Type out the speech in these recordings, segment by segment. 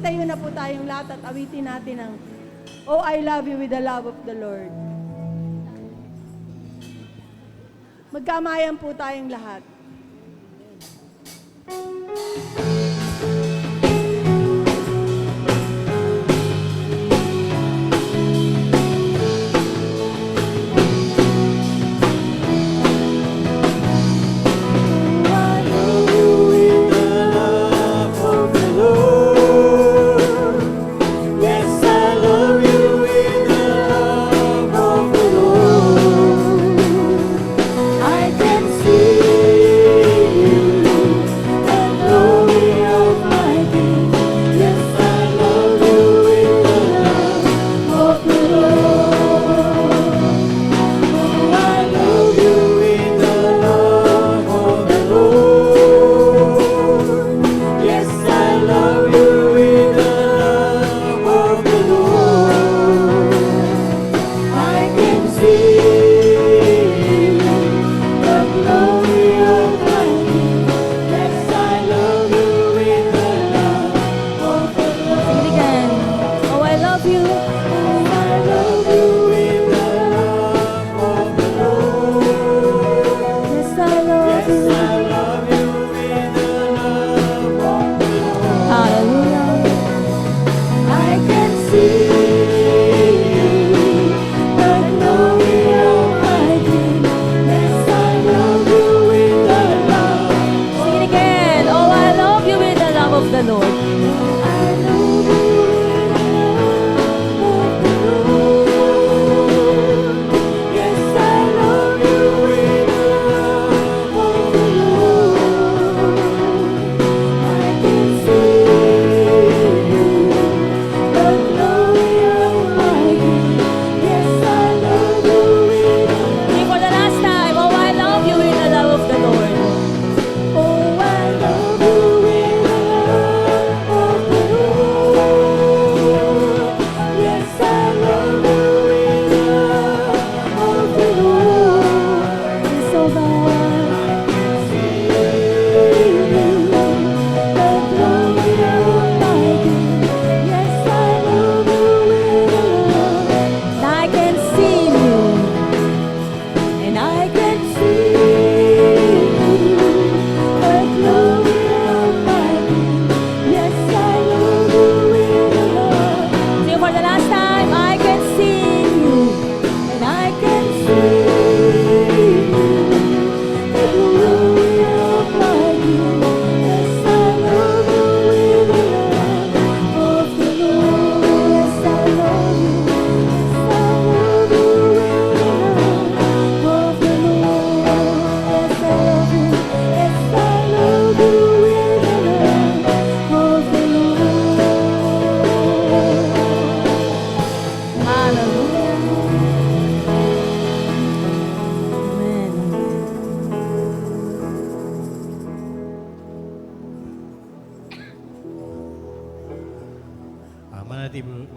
Magtayo na po tayong lahat at awitin natin ang Oh, I love you with the love of the Lord. Magkamayan po tayong lahat.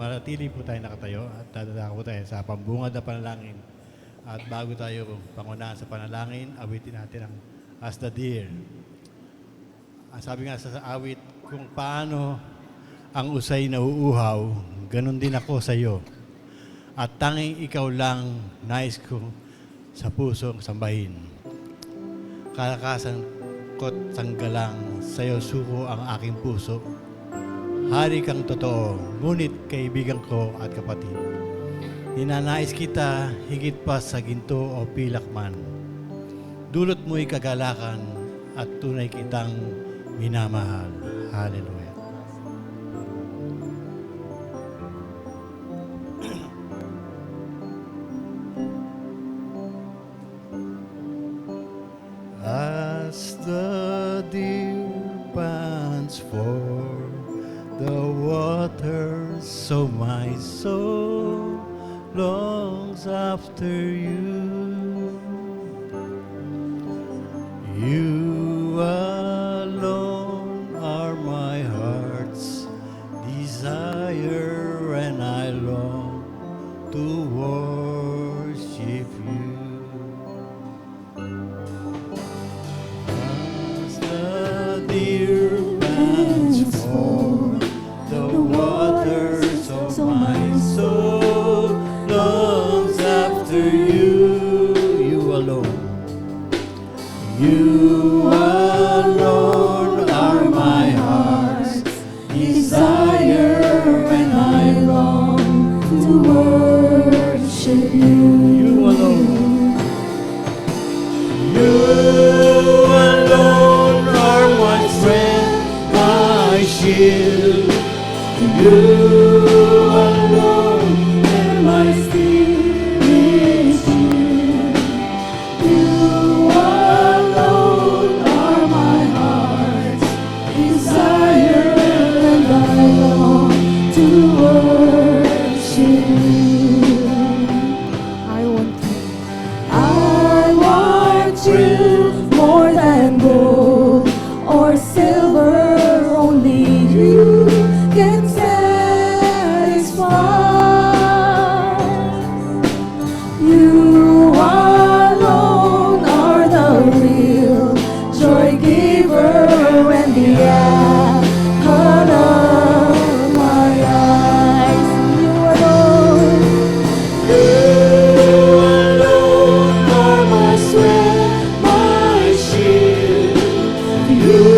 Manatili po tayo nakatayo at dadako po tayo sa pambungad na panalangin. At bago tayo pangunahan sa panalangin, awitin natin ang As the Deer. Ang sabi nga sa awit, kung paano ang usay na uuhaw, ganun din ako sa iyo. At tanging ikaw lang nais ko sa pusong sambahin. Kalakasan ko't tanggalang sa iyo suko ang aking puso. Hari kang totoo, ngunit kaibigan ko at kapatid. Ninanais kita higit pa sa ginto o pilak man. Dulot mo'y kagalakan at tunay kitang minamahal. Hallelujah. As the deer pants for the water, so my soul longs after you. You alone are my heart's desire, and I long to worship you. As the deer pants for the I want you more than gold or silver, only you can satisfy. You alone are the real joy giver and the apple of my eyes. You alone are my strength, my shield. You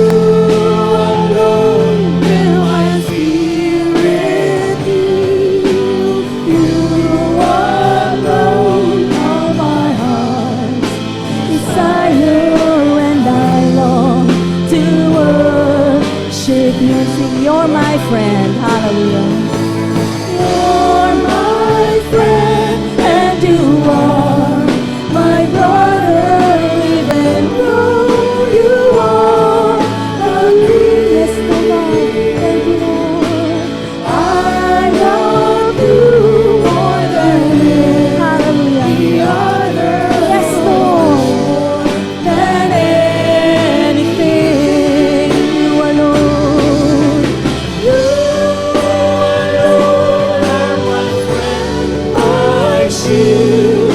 alone will my spirit heal. You alone are my heart's desire, and I long to worship you. Sing, you're my friend, hallelujah. You're my friend, and you are my brother, even though you are the greatest of all. Thank you, Lord. I love you more than any other. Yes, Lord. Than anything. You alone. You alone are my friend, my shield.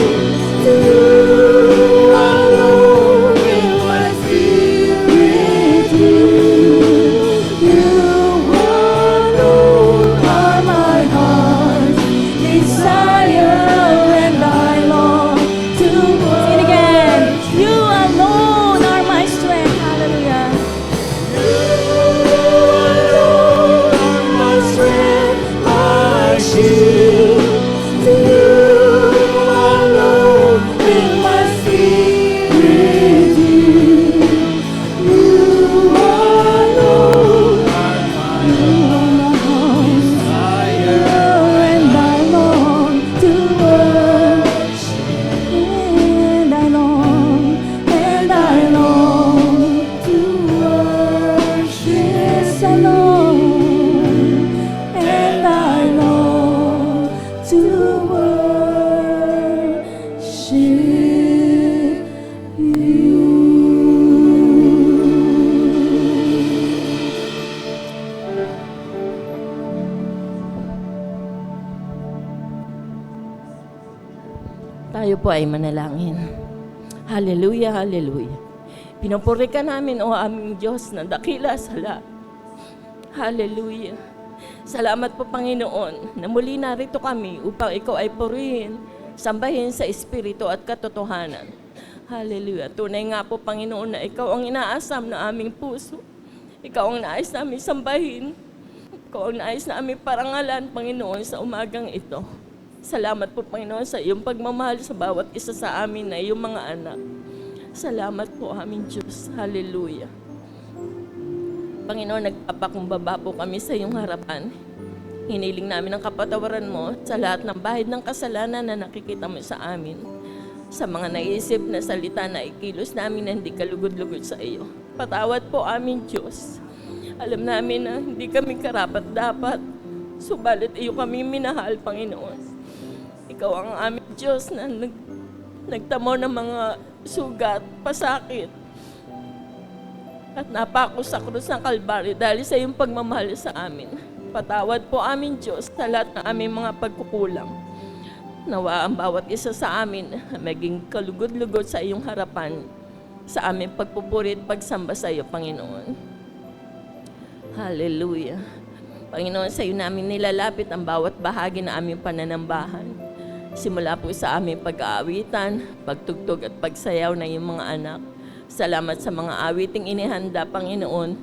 You alone will my spirit heal. You alone are my heart's desire, and I long to sing it again. You alone are my strength, hallelujah. You alone are my strength, my shield. You alone will my spirit heal. You alone are my heart's desire, and I long to worship. And I long to worship. Yes, I long, and I long to worship you. Tayo po ay manalangin. Hallelujah, hallelujah. Pinupuri ka namin, o aming Diyos, na dakila sa lahat. Hallelujah. Salamat po, Panginoon, na muli narito kami upang ikaw ay purihin, sambahin sa Espiritu at katotohanan. Hallelujah. Tunay nga po, Panginoon, na ikaw ang inaasam na aming puso. Ikaw ang nais namin sambahin. Ikaw ang nais namin parangalan, Panginoon, sa umagang ito. Salamat po, Panginoon, sa iyong pagmamahal sa bawat isa sa amin na iyong mga anak. Salamat po, aming Diyos. Hallelujah. Panginoon, nagpapakumbaba po kami sa iyong harapan. Hiniling namin ang kapatawaran mo sa lahat ng bahid ng kasalanan na nakikita mo sa amin. Sa mga naisip na salita na ikilos namin na hindi kalugod-lugod sa iyo. Patawad po, aming Diyos. Alam namin na hindi kami karapat-dapat. Subalit iyo kami minahal, Panginoon. Ikaw ang aming Diyos na nagtamo ng mga sugat, pasakit, at napako sa krus ng Kalbaryo dahil sa iyong pagmamahal sa amin. Patawad po, aming Diyos, sa lahat ng aming mga pagkukulang. Nawa ang bawat isa sa amin na maging kalugod-lugod sa iyong harapan, sa aming pagpupuri at pagsamba sa iyo, Panginoon. Hallelujah. Panginoon, sa iyo namin nilalapit ang bawat bahagi na aming pananambahan. Simula po sa aming pag-aawitan, pagtugtog at pagsayaw ng iyong mga anak. Salamat sa mga awiting inihanda, Panginoon,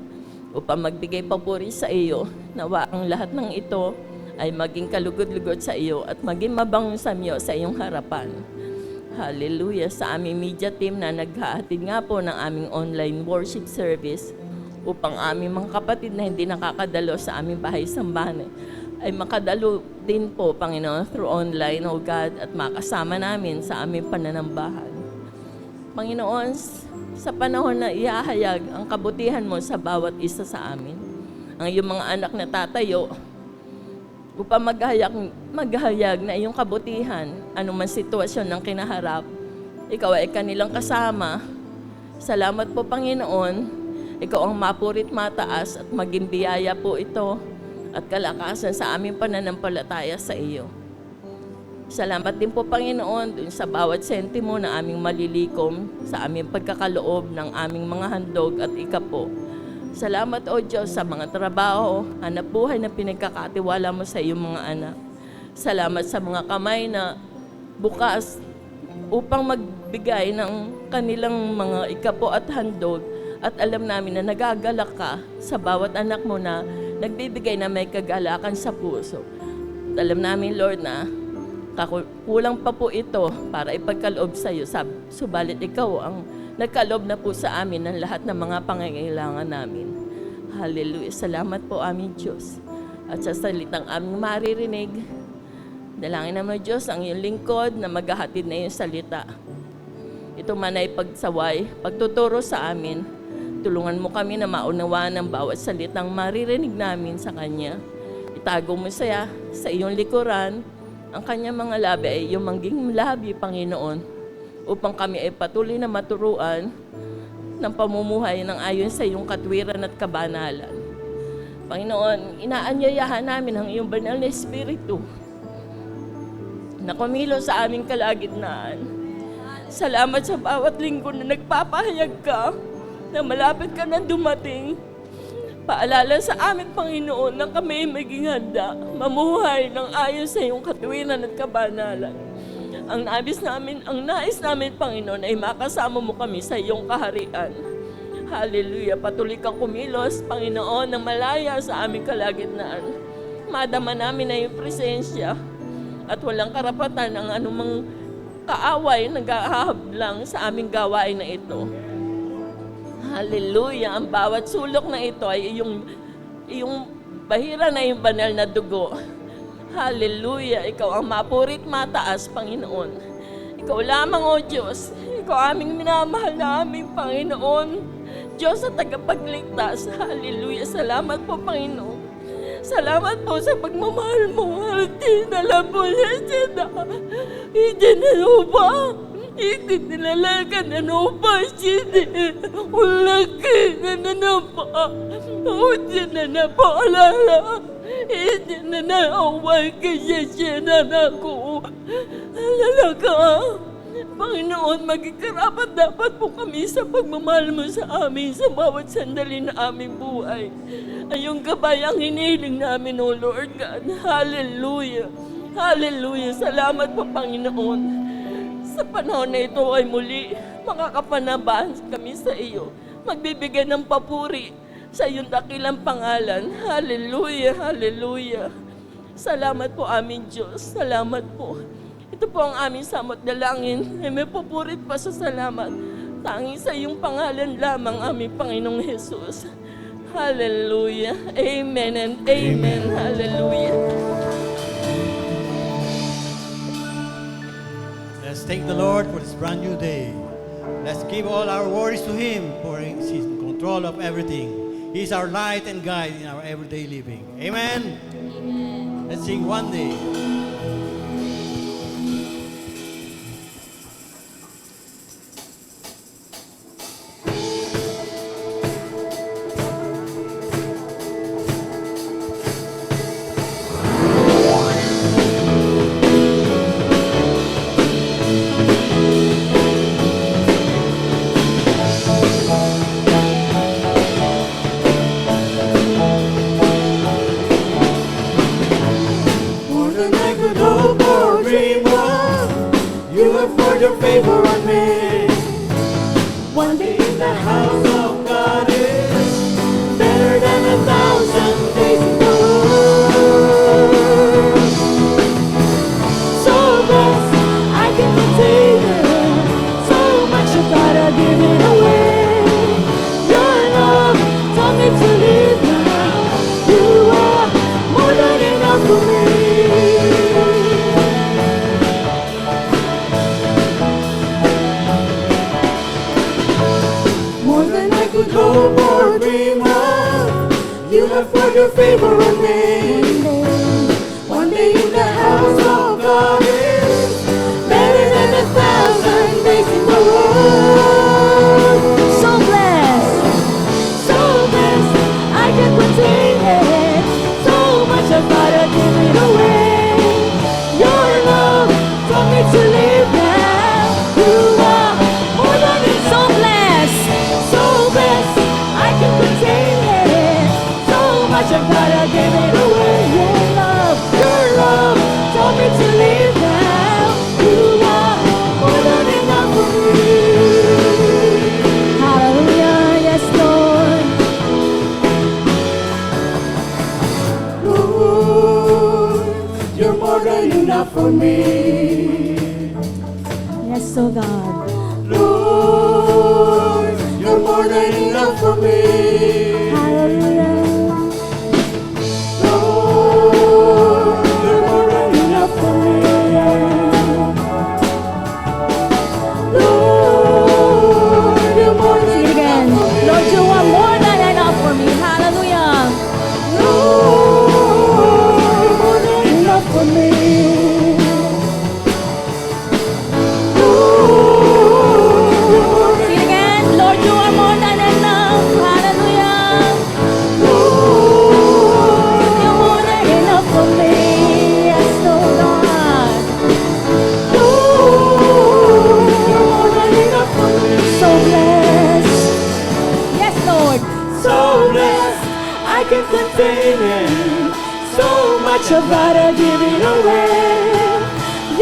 upang magbigay papuri sa iyo. Nawa ang lahat ng ito ay maging kalugod-lugod sa iyo at maging mabangong samyo sa iyong harapan. Hallelujah. Sa aming media team na naghahatid nga po ng aming online worship service upang aming mga kapatid na hindi nakakadalo sa aming bahay sambahan ay makadalo din po, Panginoon, through online, O God, at makasama namin sa aming pananambahan. Panginoon, sa panahon na iahayag ang kabutihan mo sa bawat isa sa amin, ang iyong mga anak na tatayo, upang maghayag na iyong kabutihan, anuman sitwasyon ng kinaharap, ikaw ay kanilang kasama. Salamat po, Panginoon, ikaw ang mapurit mataas at maging biyaya po ito at kalakasan sa aming pananampalataya sa iyo. Salamat din po, Panginoon, dun sa bawat sentimo na aming malilikom sa aming pagkakaloob ng aming mga handog at ikapo. Salamat, O Diyos, sa mga trabaho, hanap buhay na pinagkakatiwala mo sa iyong mga anak. Salamat sa mga kamay na bukas upang magbigay ng kanilang mga ikapo at handog, at alam namin na nagagalak ka sa bawat anak mo na nagbibigay na may kagalakan sa puso. At alam namin, Lord, na kulang pa po ito para ipagkaloob sa iyo. Subalit ikaw ang nagkaloob na po sa amin ng lahat ng mga pangangailangan namin. Hallelujah. Salamat po, aming Diyos. At sa salitang aming maririnig, dalangin naman, Diyos, ang iyong lingkod na maghahatid na iyong salita. Ito man ay pagsaway, pagtuturo sa amin. Tulungan mo kami na maunawaan ang bawat salitang maririnig namin sa Kanya. Itago mo sa iyong likuran, ang Kanyang mga labi ay iyong mangging labi, Panginoon, upang kami ay patuloy na maturuan ng pamumuhay ng ayon sa iyong katwiran at kabanalan. Panginoon, inaanyayahan namin ang iyong banal na Espiritu na kumilos sa aming kalagitnaan. Salamat sa bawat linggo na nagpapahayag ka na malapit ka na dumating. Paalala sa amin, Panginoon, na kami maging handa, mamuhay ng ayon sa iyong katwiran at kabanalan. Ang nais namin, Panginoon, ay makasama mo kami sa iyong kaharian. Hallelujah. Patuloy kang kumilos, Panginoon, na malaya sa aming kalagitnaan. Madama namin na iyong presensya at walang karapatan ang anumang kaaway na nag-ahablang sa aming gawain na ito. Hallelujah. Ang bawat sulok na ito ay iyong bahira na iyong banal na dugo. Hallelujah. Ikaw ang mapurit mataas, Panginoon. Ikaw lamang, O Diyos. Ikaw aming minamahal na aming Panginoon. Diyos sa tagapagligtas. Hallelujah. Salamat po, Panginoon. Salamat po sa pagmamahal mo. Tinala po niya siya. Itinala Itinalaga na pa siya. Ulaki na pa. Uti na paalala. Itinanaway siya na ako. Alala ka. Panginoon, maging karapat dapat po kami sa pagmamahal mo sa amin sa bawat sandali na aming buhay. Ayong gabay ang hinihiling namin, O Lord God. Hallelujah. Hallelujah. Salamat po, Panginoon. Sa panahon na ito ay muli, makakapanabahan kami sa iyo. Magbibigay ng papuri sa iyong dakilang pangalan. Hallelujah. Hallelujah. Salamat po, aming Diyos. Salamat po. Ito po ang aming samot dalangin. Ay may pupurit pa sa salamat. Tanging sa iyong pangalan lamang, aming Panginoong Jesus. Hallelujah. Amen and amen. Hallelujah. Let's thank the Lord for this brand new day. Let's give all our worries to Him, for He's in control of everything. He's our light and guide in our everyday living. Amen? Amen. Let's sing one day. More than for me. More than I could hope or dream of, you have poured your favor on me. One day in the house of God is better than 1,000 days in the world. So blessed. So blessed, I can't contain it. So much I gotta give it away. Your love taught me to live now. You are more than enough. So blessed. So blessed, I can't contain it. So much I gotta give it away. Your love taught me to live now. You are more than enough for me. Hallelujah. Yes, Lord. Lord, you're more than enough for me. Yes, oh God. Lord, you're more than enough for me. Hallelujah. Lord, you're more than enough for me. Lord, you're more than Sing it again. enough for me. Lord, you are more than enough for me. Hallelujah. Lord, you're more than enough for me. Lord, Sing it again. Lord, you are more than enough. Hallelujah. You're more than enough for me. Yes, oh God. Lord, you're more than enough for me. So blessed. Yes, Lord. So blessed, I can contain it. So much I've gotta give it away.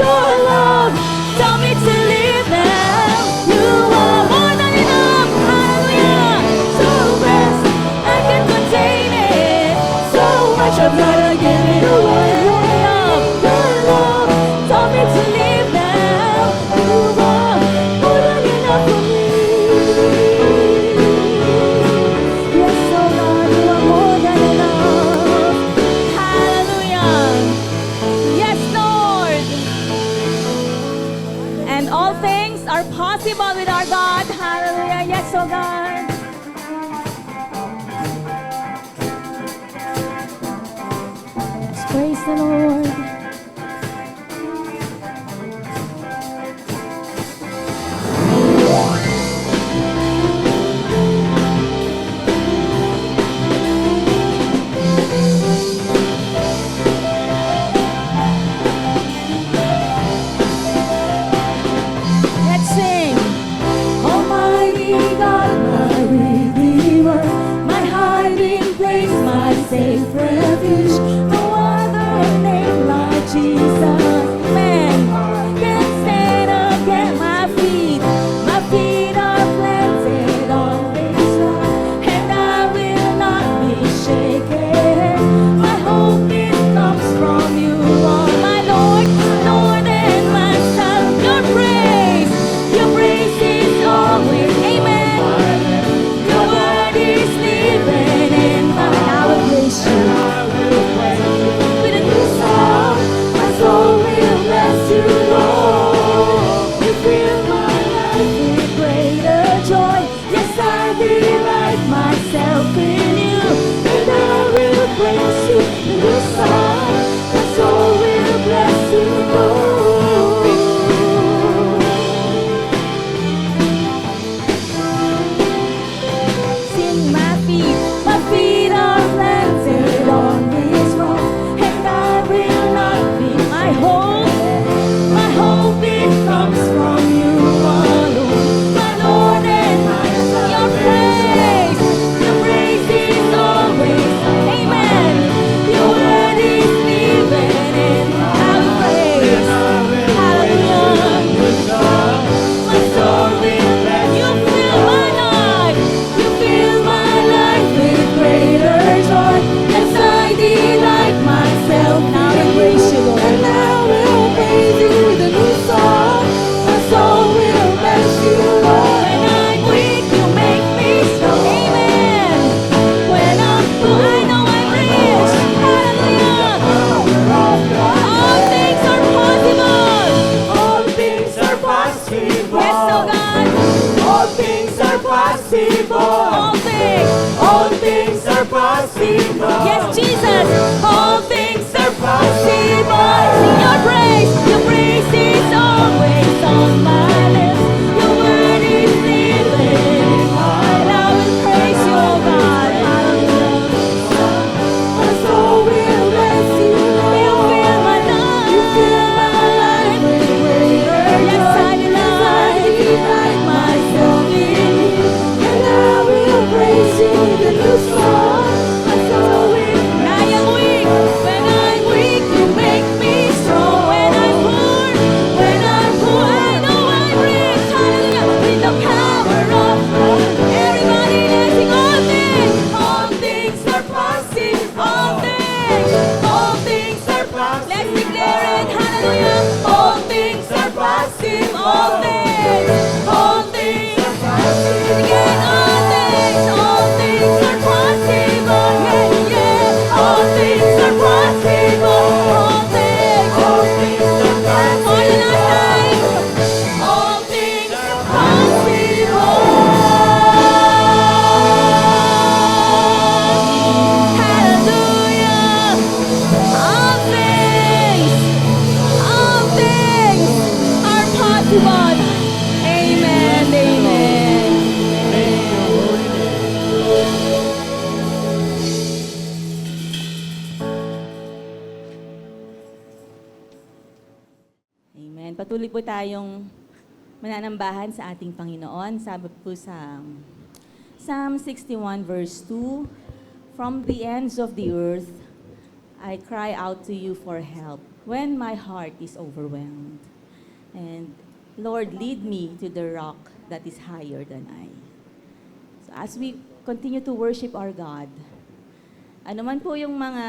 Your love Tell me to live now. You are more than enough. Hallelujah. so blessed, I can contain it. so much I've gotta give it away. Your love. Your love Tell me to live now. You are more than enough for me. yes, oh God, you are more than enough. Hallelujah. Yes, Lord. And all things are possible with our God. Hallelujah. Yes, oh God. Let's praise the Lord. Let's sing. Almighty God, my Redeemer, my hiding place, my safe refuge. No other name like Amen. Patuloy po tayong mananambahan sa ating Panginoon. Sabi po sa Psalm 61 verse 2, "From the ends of the earth, I cry out to you for help when my heart is overwhelmed. And Lord, lead me to the rock that is higher than I." So as we continue to worship our God, ano man po yung mga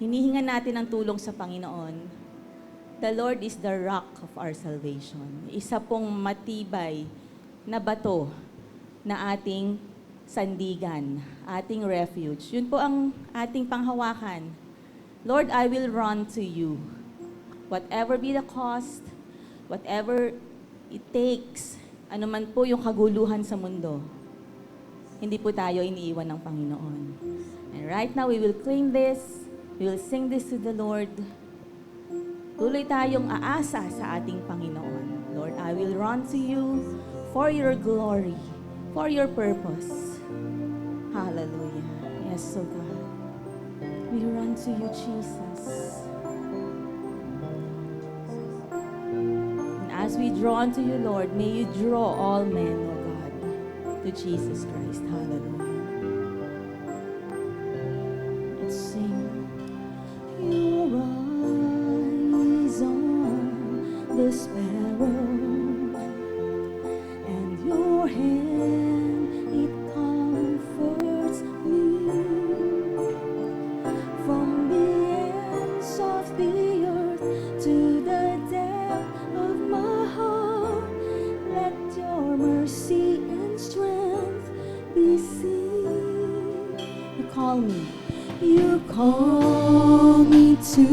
hinihingan natin ng tulong sa Panginoon, the Lord is the rock of our salvation. Isa pong matibay na bato na ating sandigan, ating refuge. Yun po ang ating panghawakan. Lord, I will run to you. Whatever be the cost, whatever it takes, ano man po yung kaguluhan sa mundo, hindi po tayo iniiwan ng Panginoon. And right now, we will claim this. We will sing this to the Lord. Tuloy tayong aasa sa ating Panginoon. Lord, I will run to you for your glory, for your purpose. Hallelujah. Yes, so God. We run to you, Jesus. And as we draw unto you, Lord, may you draw all men, O God, to Jesus Christ. Hallelujah. Let's sing. Your eyes on the sparrow, and your hand, it comforts me. From the ends of the earth to the depth of my heart, let your mercy and strength be seen. You call me. You call me to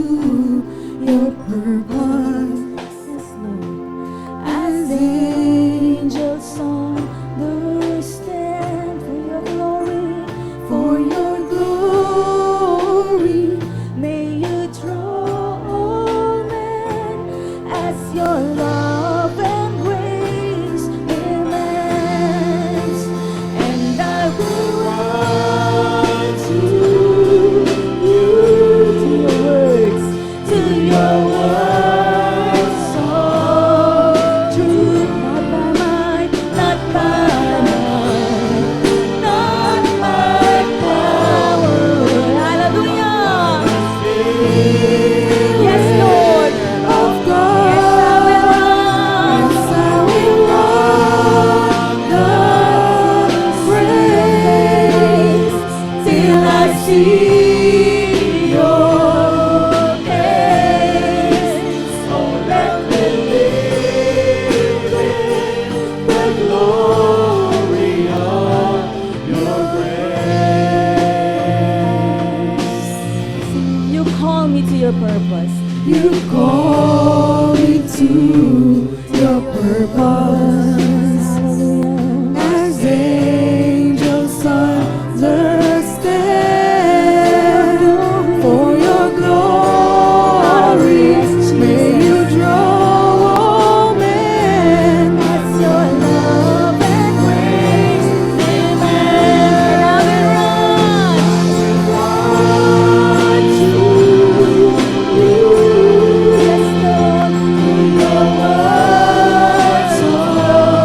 your purpose. Yes, Lord. As angels on the stand for your glory, for your glory. May you draw all men as your love and grace demands. And I will run to your words of truth, not by might, not by might, not by power. Hallelujah. Yes, Lord. Of God. Yes, I will run God's race till I see your purpose. You call me to your purpose. As angels understand for your glory, may you draw all men as your love and grace demand. I will run to yes, Lord, your words of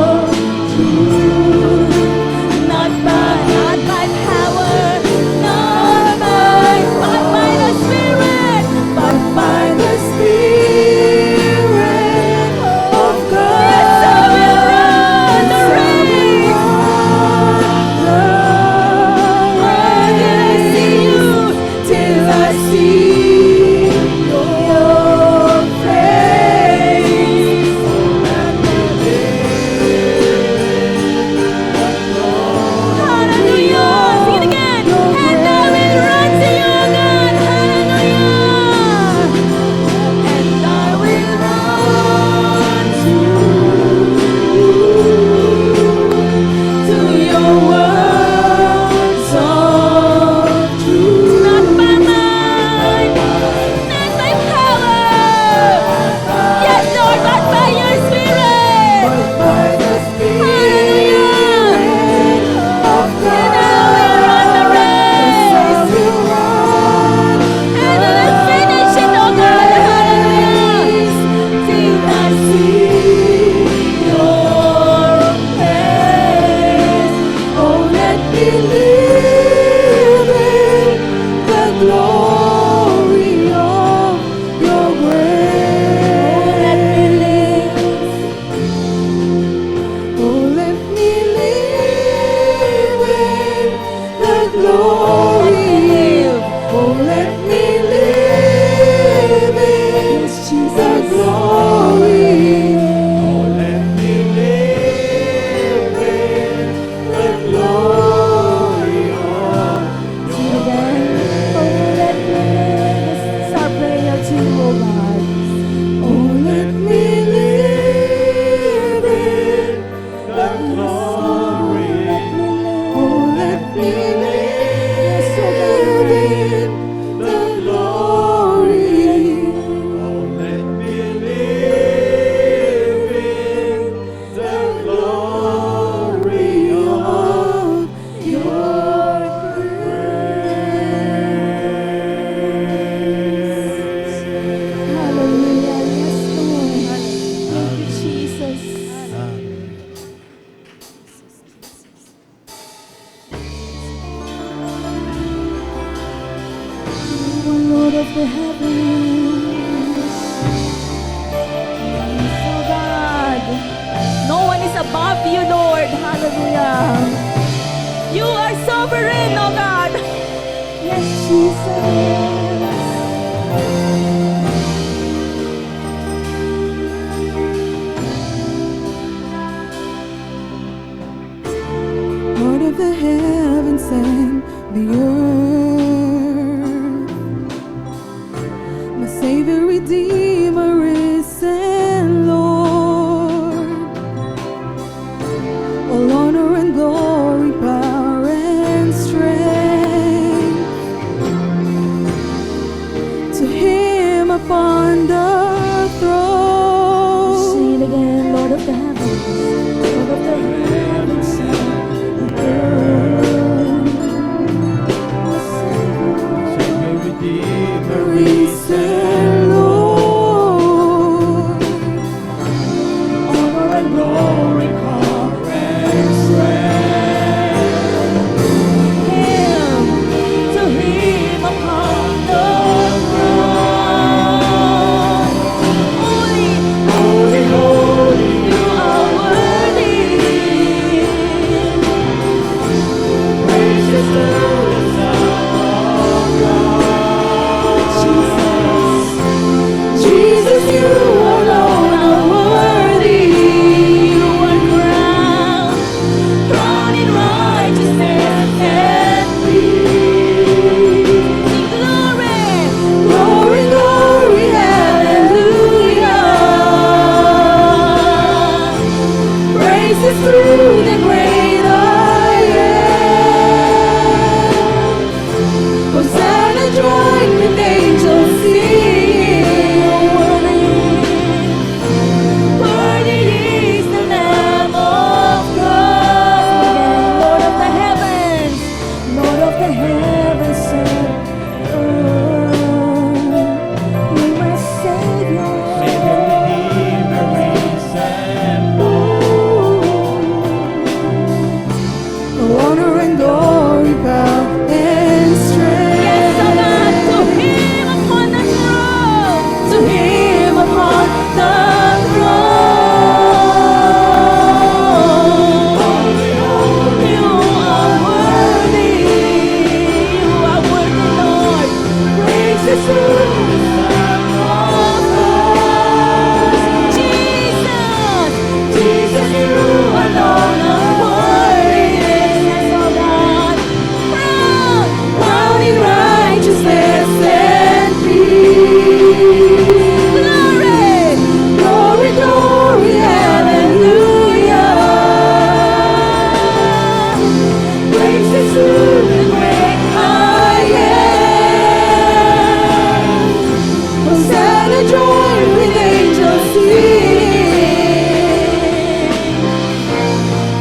Oh God, no one is above you, Lord. Hallelujah. You are sovereign, oh God. Yes, Jesus. Lord of the heavens and the earth, my Savior, Redeemer, risen Lord. All honor and glory, power and strength to Him upon the throne. Sing it again, Lord of the heavens, Lord of the heavens and the earth. Savior, Redeemer, Risen Lord, Honor and glory, power and strength. Him, to Him upon the throne. Holy, holy, holy, you are worthy. Praises to the Son of God. Jesus, Jesus, you alone are worthy. you are crowned in righteousness and peace. Sing glory, Glory, glory, hallelujah. Praises through the great I am. Hosanna, join with angels singing. worthy is the Lamb of God. Lord of the heavens, Lord of the heavens and earth. You my Savior. Savior, Redeemer, risen Honor and glory, power and strength. Yes, oh God, to Him upon the throne. To Him upon the throne. You are worthy. You are worthy, Lord. Praises to the Lamb of God. Jesus, Jesus, you alone are worthy. yes, oh God. Crowned, Crowned in righteousness and peace. glory, Glory, glory, hallelujah. Praises to the great I am. Hosanna, join with angels sing.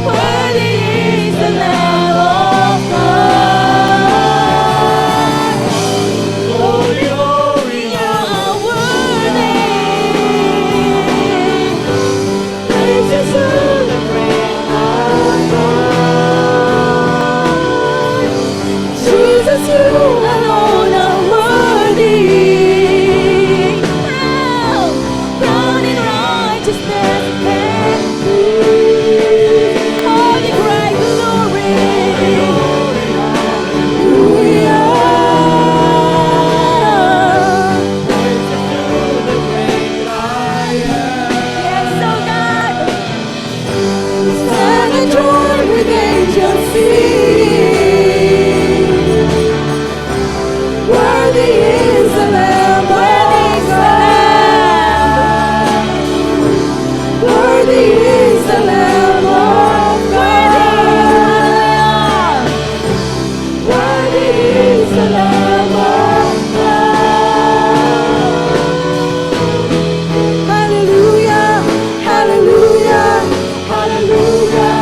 Worthy is the Lamb of God. Glory, glory, you are worthy. praises to the great high God. Jesus, you alone are worthy. Crowned in righteousness and peace. Oh, the great glory. Yes, oh God. Stand and join with angels sing. Worthy is the Lamb of God. Worthy is the Lamb of God. Worthy is the Lamb of God. Hallelujah, hallelujah, hallelujah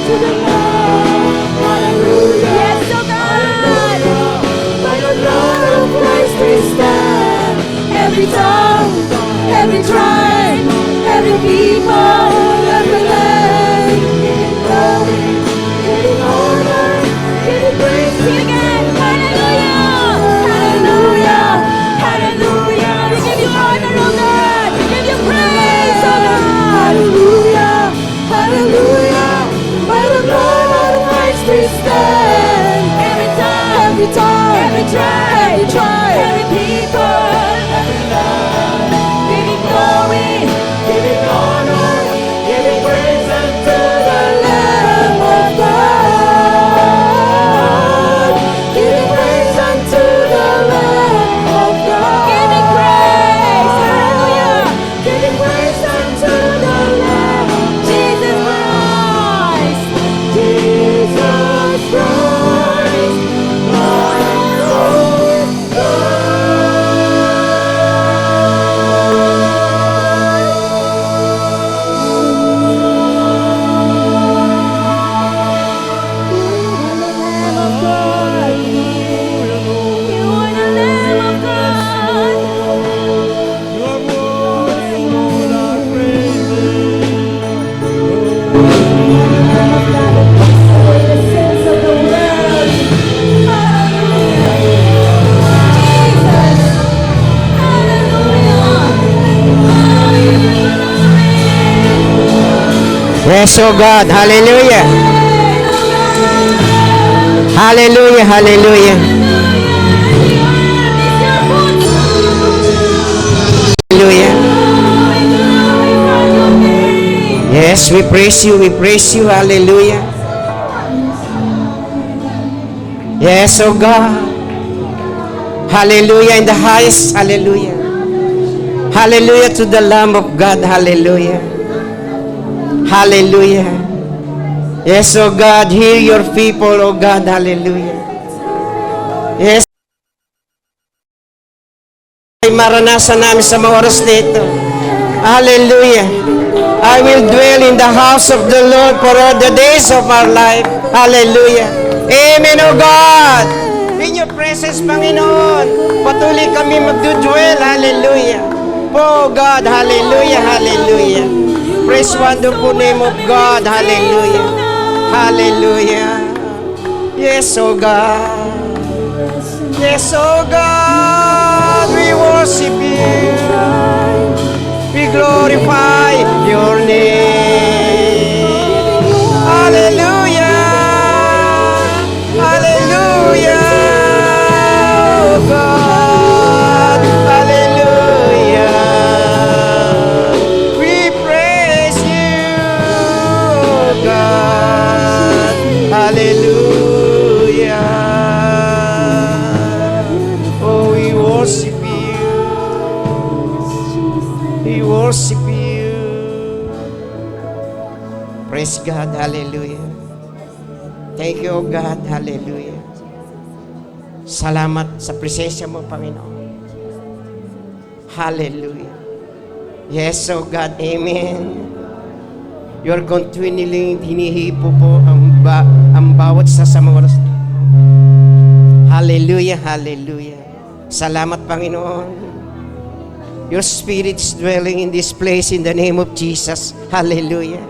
to the Lamb. Hallelujah. Yes, oh God. By the blood of Christ we stand. Every tongue, every tribe, every people, every land. Giving glory, giving honor, giving praise. Sing again. Hallelujah. Hallelujah, hallelujah, Yes, oh God. Hallelujah. Hallelujah, hallelujah. Hallelujah. Yes, we praise you, hallelujah. Yes, oh God. Hallelujah in the highest, hallelujah. Hallelujah to the Lamb of God, hallelujah. Hallelujah. Yes, oh God, hear your people, oh God, hallelujah. Yes, ay maranasan namin sa mga oras nito. Hallelujah. I will dwell in the house of the Lord for all the days of our life. Hallelujah. Amen, oh God. In your presence, Panginoon, patuloy kami magdudwell. Hallelujah. Oh God, hallelujah, hallelujah. Praise wonderful name of God. Hallelujah. Hallelujah. Yes, oh God. Yes, oh God. We worship you. We glorify your name. Hallelujah. Hallelujah. Oh God. Hallelujah. We praise you, oh God. Hallelujah. Oh, we worship you. We worship you. Praise God. Hallelujah. Thank you, oh God. Hallelujah. Salamat sa presensya mo, Panginoon. Hallelujah. Yes, oh God. Amen. You're continually hinihipo po ang bawat sa mga oras. Hallelujah. Hallelujah. Salamat, Panginoon. Your Spirit is dwelling in this place in the name of Jesus. Hallelujah.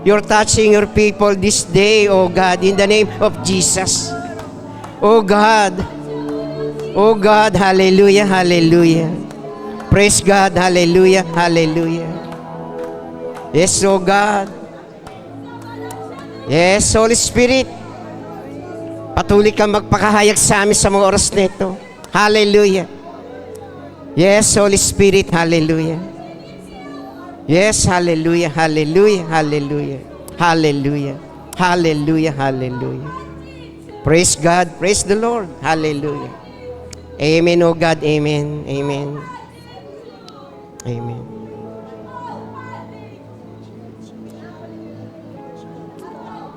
You're touching your people this day, oh God, in the name of Jesus. Oh God. Oh God, hallelujah, hallelujah. Praise God, hallelujah, hallelujah. Yes, oh God. Yes, Holy Spirit. Patuloy kang magpakahayag sa amin sa mga oras nito. Hallelujah. Yes, Holy Spirit, hallelujah. Yes, hallelujah, hallelujah, hallelujah, hallelujah, hallelujah, hallelujah. Praise God, praise the Lord, hallelujah. Amen, oh God, amen, amen, amen.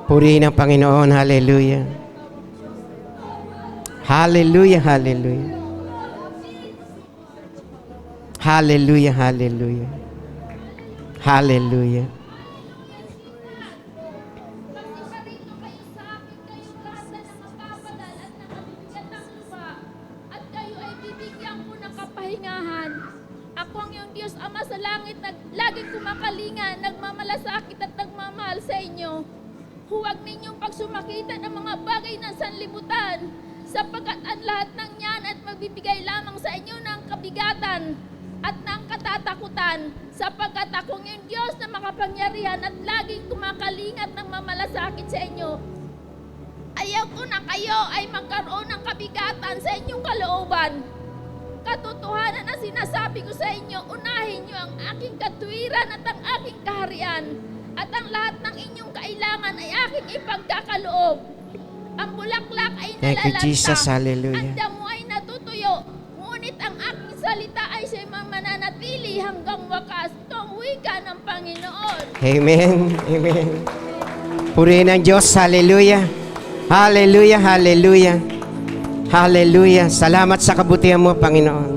Purihin ang Panginoon, hallelujah. Hallelujah, hallelujah. Hallelujah, hallelujah. Hallelujah. At kayo ay bibigyan ko ng kapahingahan. Ako ang iyong Diyos, Ama sa langit, laging kumakalinga, nagmamalasakit at nagmamahal sa inyo. Huwag ninyong pagsumakitan ang mga bagay ng sanlibutan, sapagkat ang lahat ng yan at magbibigay lamang sa inyo ng kabigatan at ng katatakutan, sapagkat akong yung Diyos na makapangyarihan at laging kumakalingat ng mamalasakit sa inyo. Ayaw ko na kayo ay magkaroon ng kabigatan sa inyong kalooban. Katotohanan na sinasabi ko sa inyo, unahin nyo ang aking katwiran at ang aking kaharian, at ang lahat ng inyong kailangan ay aking ipagkakaloob. Ang bulaklak ay Thank you, nalalanta, Jesus. Hallelujah. ang damo ay natutuyo, ngunit ang aking salita ay siya'y mananatili hanggang wakas. Ito ang wika ng Panginoon. Amen, amen. Purihin ang Diyos, hallelujah. Hallelujah, hallelujah. Hallelujah. Salamat sa kabutihan mo, Panginoon.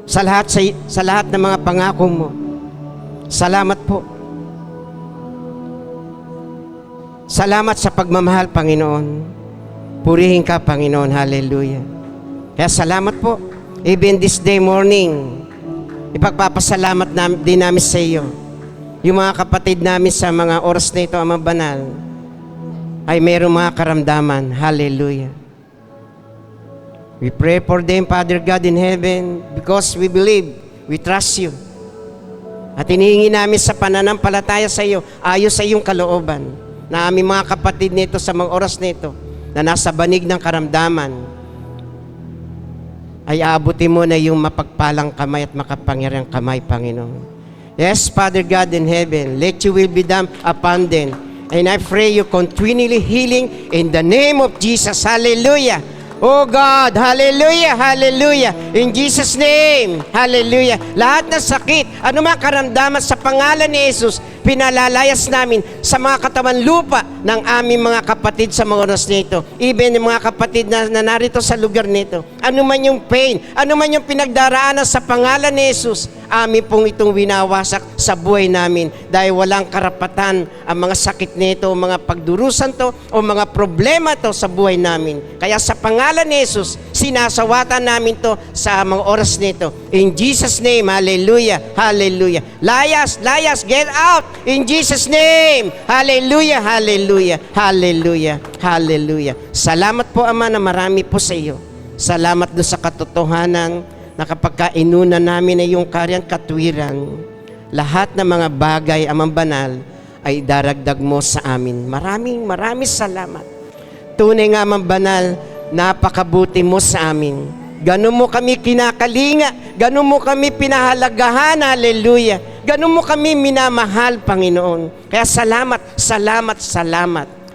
Sa lahat ng mga pangako mo. Salamat po. Salamat sa pagmamahal, Panginoon. Purihin ka, Panginoon. Hallelujah. Kaya salamat po. Even this day morning, ipagpapasalamat din namin sa iyo. Yung mga kapatid namin sa mga oras na ito, Ama Banal, ay mayroong mga karamdaman. Hallelujah. We pray for them, Father God in heaven, because we believe, we trust you. At hinihingi namin sa pananampalataya sa iyo, ayos sa iyong kalooban, na aming mga kapatid nito sa mga oras nito, na nasa banig ng karamdaman, ay aabutin mo na yung mapagpalang kamay at makapangyarihang kamay, Panginoon. Yes, Father God in heaven, let your will be done upon them. And I pray you continually healing in the name of Jesus. Hallelujah. Oh God, hallelujah, hallelujah. In Jesus' name, hallelujah. Lahat ng sakit, anumang karamdaman sa pangalan ni Jesus, pinalalayas namin sa mga katawan lupa ng aming mga kapatid sa mga oras nito. Even yung mga kapatid na narito sa lugar nito. Ano man yung pain, ano man yung pinagdaraanan sa pangalan ni Jesus, amin pong itong winawasak sa buhay namin dahil walang karapatan ang mga sakit nito, mga pagdurusan to o mga problema to sa buhay namin. Kaya sa pangalan ni Jesus, sinasawatan namin to sa mga oras nito. In Jesus' name, hallelujah, hallelujah. Layas, layas, get out in Jesus' name. Hallelujah, hallelujah, hallelujah, hallelujah. Salamat po, Ama, na marami po sa iyo. Salamat doon sa katotohanan na kapag kainunan namin ay yung karyang katwiran, lahat ng mga bagay, Amang Banal, ay daragdag mo sa amin. Maraming salamat. Tunay nga, Amang Banal, napakabuti mo sa amin. Ganun mo kami kinakalinga, ganun mo kami pinahalagahan, hallelujah. Ganun mo kami minamahal, Panginoon. Kaya salamat,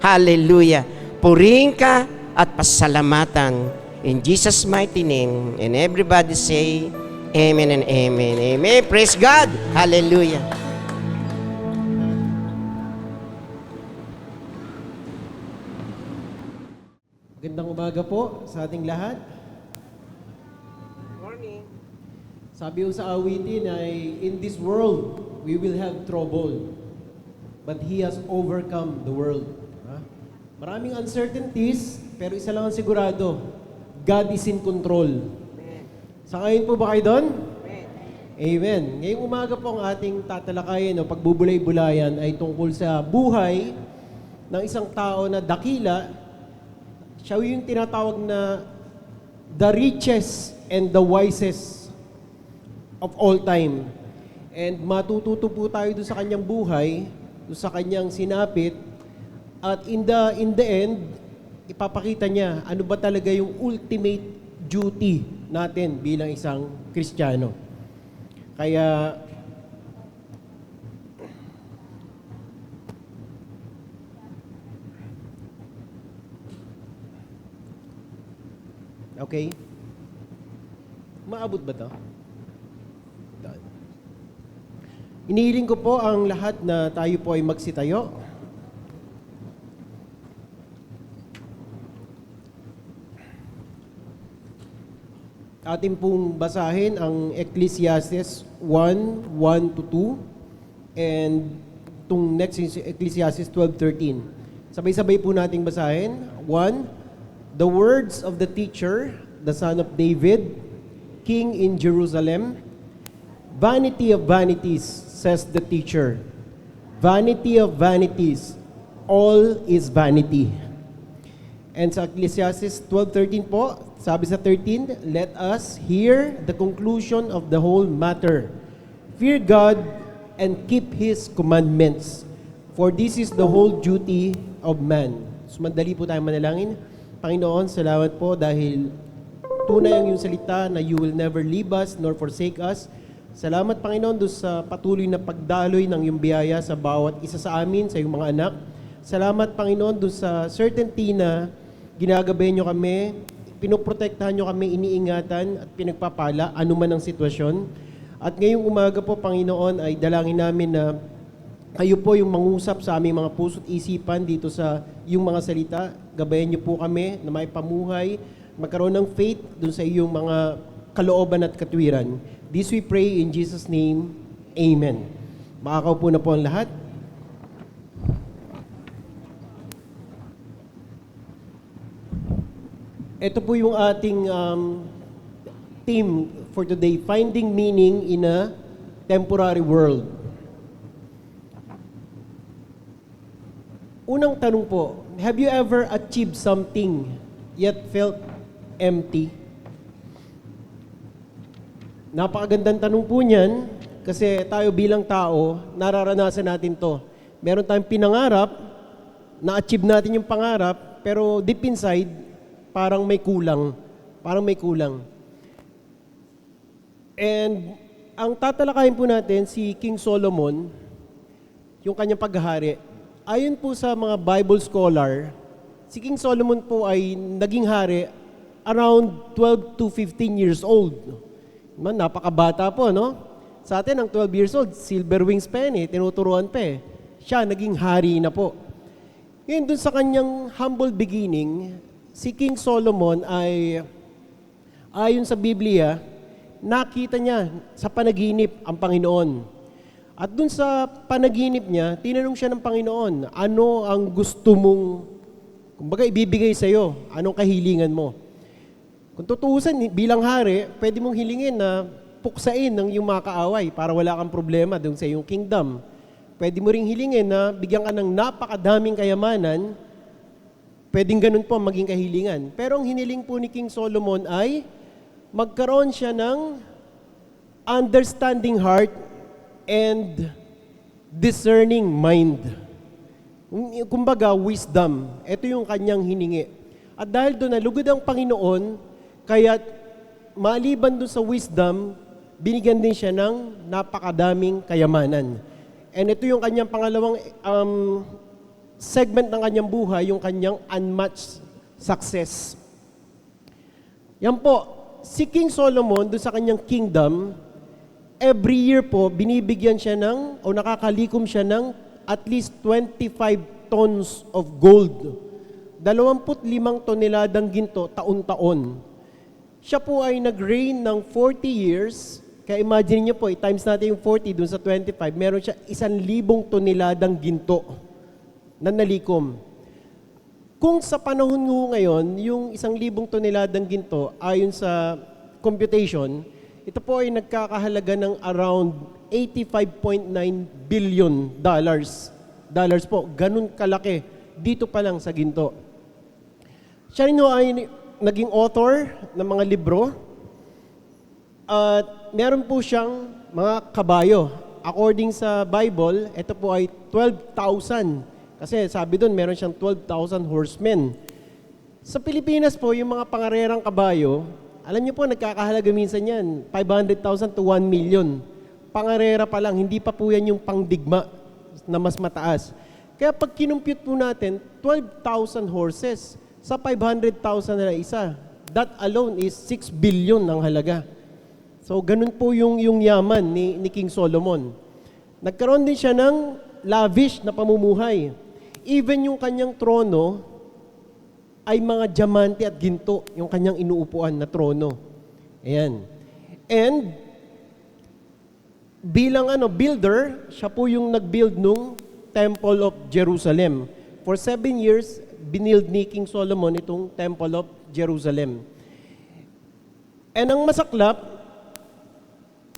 hallelujah. Purihin ka at pasalamatan. In Jesus' mighty name, and everybody say, Amen and Amen. Amen. Praise God. Hallelujah. Magandang umaga po sa ating lahat. Morning. Sabi ko sa awitin ay, in this world, we will have trouble. But He has overcome the world. Maraming uncertainties, pero isa lang ang sigurado, God is in control. Sangayon po ba kayo doon? Amen. Ngayong umaga po ang ating tatalakayin o pagbubulay-bulayan ay tungkol sa buhay ng isang tao na dakila. Siya yung tinatawag na the richest and the wisest of all time. And matututo po tayo doon sa kanyang buhay, doon sa kanyang sinapit, at in the end, ipapakita niya ano ba talaga yung ultimate duty natin bilang isang Kristiyano. Kaya, okay. Maabot ba to? Inihiling ko po ang lahat na tayo po ay magsitayo. Atin pong basahin ang Ecclesiastes 1:1-2 and itong next is Ecclesiastes 12:13. Sabay-sabay po nating basahin. 1. The words of the teacher, the son of David, king in Jerusalem. Vanity of vanities, says the teacher. Vanity of vanities, all is vanity. And sa Ecclesiastes 12:13 po, sabi sa 13, let us hear the conclusion of the whole matter. Fear God and keep His commandments, for this is the whole duty of man. So madali po tayo manalangin. Panginoon, salamat po dahil tunay ang iyong salita na you will never leave us nor forsake us. Salamat, Panginoon, doon sa patuloy na pagdaloy ng iyong biyaya sa bawat isa sa amin, sa iyong mga anak. Salamat, Panginoon, doon sa certainty na ginagabayan niyo kami, pinoprotektahan niyo kami, iniingatan at pinagpapala anuman ang sitwasyon. At ngayong umaga po, Panginoon, ay dalangin namin na kayo po yung mangusap sa aming mga puso't isipan dito sa iyong mga salita. Gabayan niyo po kami na may pamuhay, magkaroon ng faith dun sa iyong mga kalooban at katwiran. This we pray in Jesus' name. Amen. Makakaupo na po ang lahat. Ito po yung ating theme for today, finding meaning in a temporary world. Unang tanong po, have you ever achieved something yet felt empty? Napakagandang tanong po niyan Kasi tayo bilang tao, nararanasan natin to. Meron tayong pinangarap, na-achieve natin yung pangarap, pero deep inside, parang may kulang. Parang may kulang. And ang tatalakayin po natin si King Solomon, yung kanyang paghahari. Ayon po sa mga Bible scholar, si King Solomon po ay naging hari around 12 to 15 years old. Napakabata po, no? Sa atin, ang 12 years old, silver wings pa yan tinuturuan pa Siya, naging hari na po. Ngayon, dun sa kanyang humble beginning, si King Solomon ay, ayon sa Biblia, nakita niya sa panaginip ang Panginoon. At dun sa panaginip niya, tinanong siya ng Panginoon, ano ang gusto mong, kumbaga, ibibigay sa iyo? Anong kahilingan mo? Kung tutuusan, bilang hari, pwede mong hilingin na puksain ng iyong mga kaaway para wala kang problema doon sa iyong kingdom. Pwede mo ring hilingin na bigyan ka ng napakadaming kayamanan, pwedeng ganun po ang maging kahilingan. Pero ang hiniling po ni King Solomon ay magkaroon siya ng understanding heart and discerning mind. Kumbaga, wisdom. Ito yung kanyang hiningi. At dahil doon nalugod ang Panginoon, kaya maliban doon sa wisdom, binigyan din siya ng napakadaming kayamanan. And ito yung kanyang pangalawang segment ng kanyang buhay, yung kanyang unmatched success. Yan po, si King Solomon, doon sa kanyang kingdom, every year po, binibigyan siya ng, o nakakalikom siya ng at least 25 tons of gold. 25 toneladang ginto taon-taon. Siya po ay nag-reign ng 40 years. Kaya imagine niyo po, times natin yung 40 dun sa 25, meron siya 1,000 toneladang ginto na nalikom. Kung sa panahon mo ngayon, yung 1,000 toneladang ginto, ayon sa computation, ito po ay nagkakahalaga ng around $85.9 billion. Dollars po, ganun kalaki dito pa lang sa ginto. Siya rin ay naging author ng mga libro at meron po siyang mga kabayo. According sa Bible, ito po ay 12,000. Kasi sabi doon, meron siyang 12,000 horsemen. Sa Pilipinas po, yung mga pangarerang kabayo, alam niyo po, nagkakahalaga minsan yan, 500,000 to 1 million. Pangarera pa lang, hindi pa po yan yung pangdigma na mas mataas. Kaya pag kinumpute po natin, 12,000 horses sa 500,000 na isa, that alone is 6 billion ang halaga. So, ganun po yung yaman ni King Solomon. Nagkaroon din siya ng lavish na pamumuhay. Even yung kanyang trono ay mga diamante at ginto, yung kanyang inuupuan na trono. Ayan. And, bilang builder, siya po yung nag-build nung Temple of Jerusalem. For 7 years, binild ni King Solomon itong Temple of Jerusalem. And ang masaklap,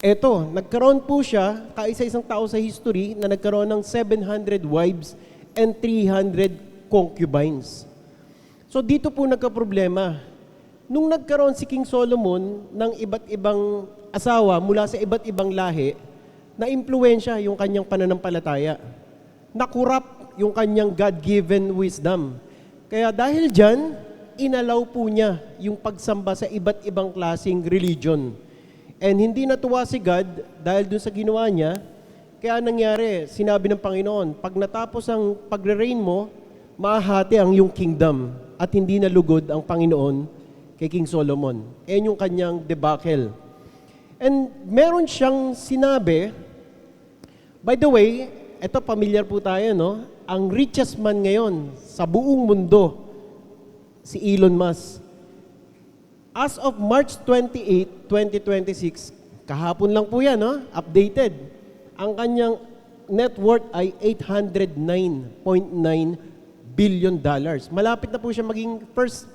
eto, nagkaroon po siya, kaisa-isang tao sa history, na nagkaroon ng 700 wives and 300 concubines. So dito po nagka-problema. Nung nagkaroon si King Solomon ng iba't ibang asawa mula sa iba't ibang lahi, na-impluwensya yung kanyang pananampalataya. Nakurap yung kanyang God-given wisdom. Kaya dahil dyan, inalaw po niya yung pagsamba sa iba't ibang klaseng religion. And hindi natuwa si God dahil dun sa ginawa niya, kaya nangyari, sinabi ng Panginoon, pag natapos ang pagre-reign mo, mahati ang iyong kingdom at hindi nalugod ang Panginoon kay King Solomon. Yan yung kanyang debacle. And meron siyang sinabi, by the way, eto familiar po tayo, no? Ang richest man ngayon sa buong mundo, si Elon Musk. As of March 28, 2026, kahapon lang po yan, no? Updated. Ang kanyang net worth ay $809.9 billion. Malapit na po siya maging first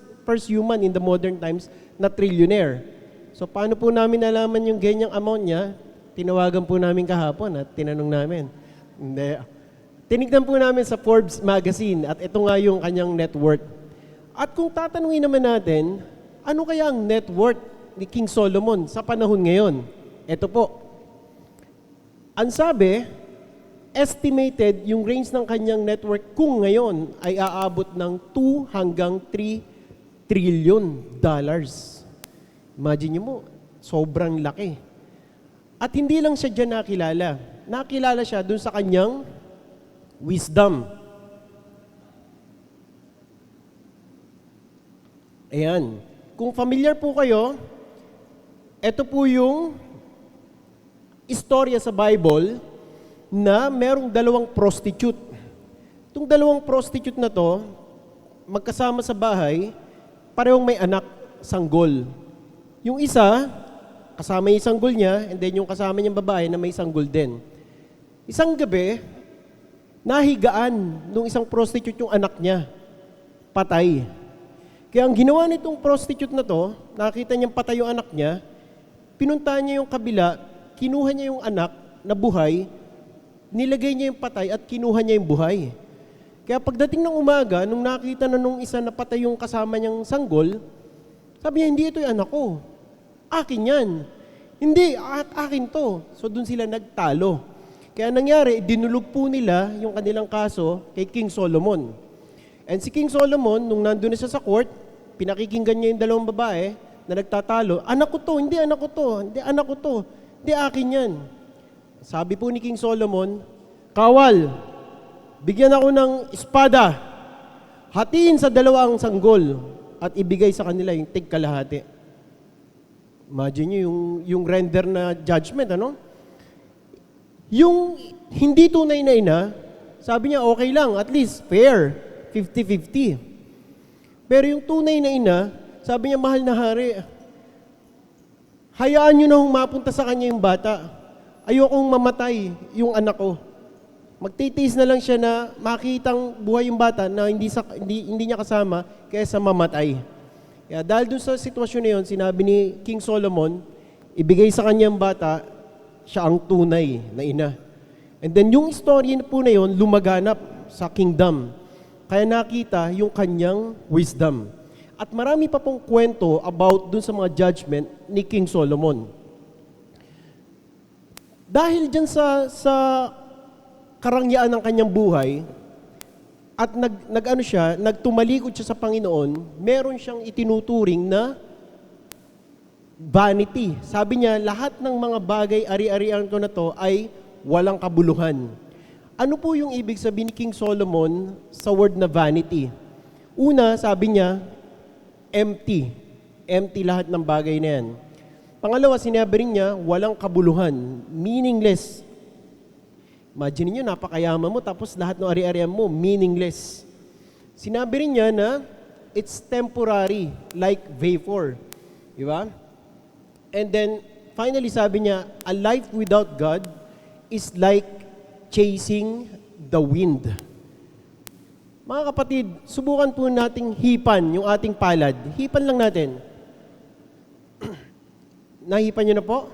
human in the modern times na trillionaire. So paano po namin nalaman yung ganyang amount niya? Tinawagan po namin kahapon at tinanong namin. Hindi. Tinignan po namin sa Forbes magazine at ito nga yung kanyang net worth. At kung tatanungin naman natin, ano kaya ang net worth ni King Solomon sa panahon ngayon? Ito po. Ang sabi, estimated yung range ng kanyang network kung ngayon ay aabot ng 2 hanggang 3 trillion dollars. Imagine nyo mo, sobrang laki. At hindi lang siya dyan nakilala. Nakilala siya dun sa kanyang wisdom. Ayan. Kung familiar po kayo, ito po yung istorya sa Bible na merong 2 prostitute. Itong 2 prostitute na to, magkasama sa bahay, parehong may anak, sanggol. Yung isa, kasama yung sanggol niya, and then yung kasama niyang babae na may sanggol din. Isang gabi, nahigaan nung isang prostitute yung anak niya. Patay. Kaya ang ginawa nitong prostitute na to, nakita niyang patay yung anak niya, pinuntahan niya yung kabila, kinuha niya yung anak na buhay, nilagay niya yung patay at kinuha niya yung buhay. Kaya pagdating ng umaga, nung nakita na nung isa na patay yung kasama niyang sanggol, sabi niya, hindi ito yung anak ko. Akin yan. Hindi, akin to. So dun sila nagtalo. Kaya nangyari, dinulog po nila yung kanilang kaso kay King Solomon. And si King Solomon, nung nandun na siya sa court, pinakikinggan niya yung 2 babae na nagtatalo, anak ko to, hindi anak ko to, hindi anak ko to, hindi akin yan. Sabi po ni King Solomon, kawal, bigyan ako ng espada, hatiin sa 2 ang sanggol, at ibigay sa kanila yung tig-kalahati. Imagine nyo yung render na judgment, ano? Yung hindi tunay na ina, sabi niya, okay lang, at least fair, 50-50. Pero yung tunay na ina, sabi niya, mahal na hari, hayaan nyo na mapunta sa kanya yung bata. Ayokong mamatay yung anak ko. Magtitiis na lang siya na makitang buhay yung bata na hindi niya kasama kaysa mamatay. Kaya dahil dun sa sitwasyon na yun, sinabi ni King Solomon, ibigay sa kanyang bata, siya ang tunay na ina. And then yung story po na yun, lumaganap sa kingdom. Kaya nakita yung kanyang wisdom. At marami pa pong kwento about dun sa mga judgment ni King Solomon. Dahil dyan sa karangyaan ng kanyang buhay, at nagtumalikod siya sa Panginoon, meron siyang itinuturing na vanity. Sabi niya, lahat ng mga bagay, ari-arian ko na to ay walang kabuluhan. Ano po yung ibig sabihin ni King Solomon sa word na vanity? Una, sabi niya, empty. Empty lahat ng bagay na yan. Pangalawa, sinabi rin niya, walang kabuluhan. Meaningless. Imagine niyo, napakayaman mo, tapos lahat ng ari-arian mo, meaningless. Sinabi rin niya na, it's temporary, like vapor. Di ba? And then, finally sabi niya, a life without God is like chasing the wind. Mga kapatid, subukan po nating hipan yung ating palad. Hipan lang natin. Nahipan niyo na po?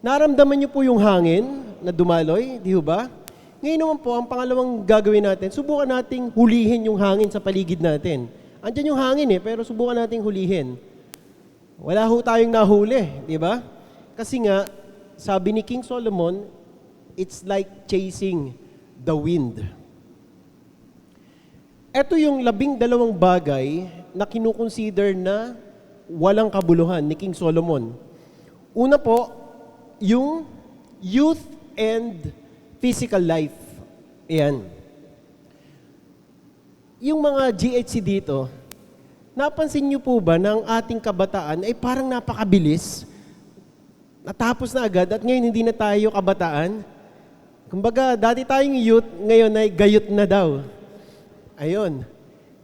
Naramdaman niyo po yung hangin na dumaloy, di ba? Ngayon naman po, ang pangalawang gagawin natin, subukan nating hulihin yung hangin sa paligid natin. Andiyan yung hangin pero subukan nating hulihin. Wala ho tayong nahuli, di ba? Kasi nga, sabi ni King Solomon, it's like chasing the wind. Ito yung 12 bagay na kinukonsider na walang kabuluhan ni King Solomon. Una po, yung youth and physical life. Ayan. Yung mga GHC dito, napansin niyo po ba na ang ating kabataan ay parang napakabilis? Natapos na agad at ngayon hindi na tayo kabataan. Kumbaga, dati tayong youth, ngayon ay gayot na daw. Ayun.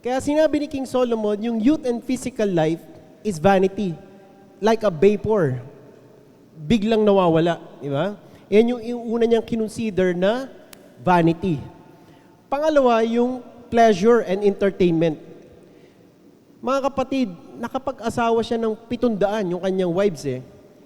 Kaya sinabi ni King Solomon, yung youth and physical life is vanity. Like a vapor. Biglang nawawala. Di ba? Yan yung una niyang kinonsider na vanity. Pangalawa, yung pleasure and entertainment. Mga kapatid, nakapag-asawa siya ng 700 yung kanyang wives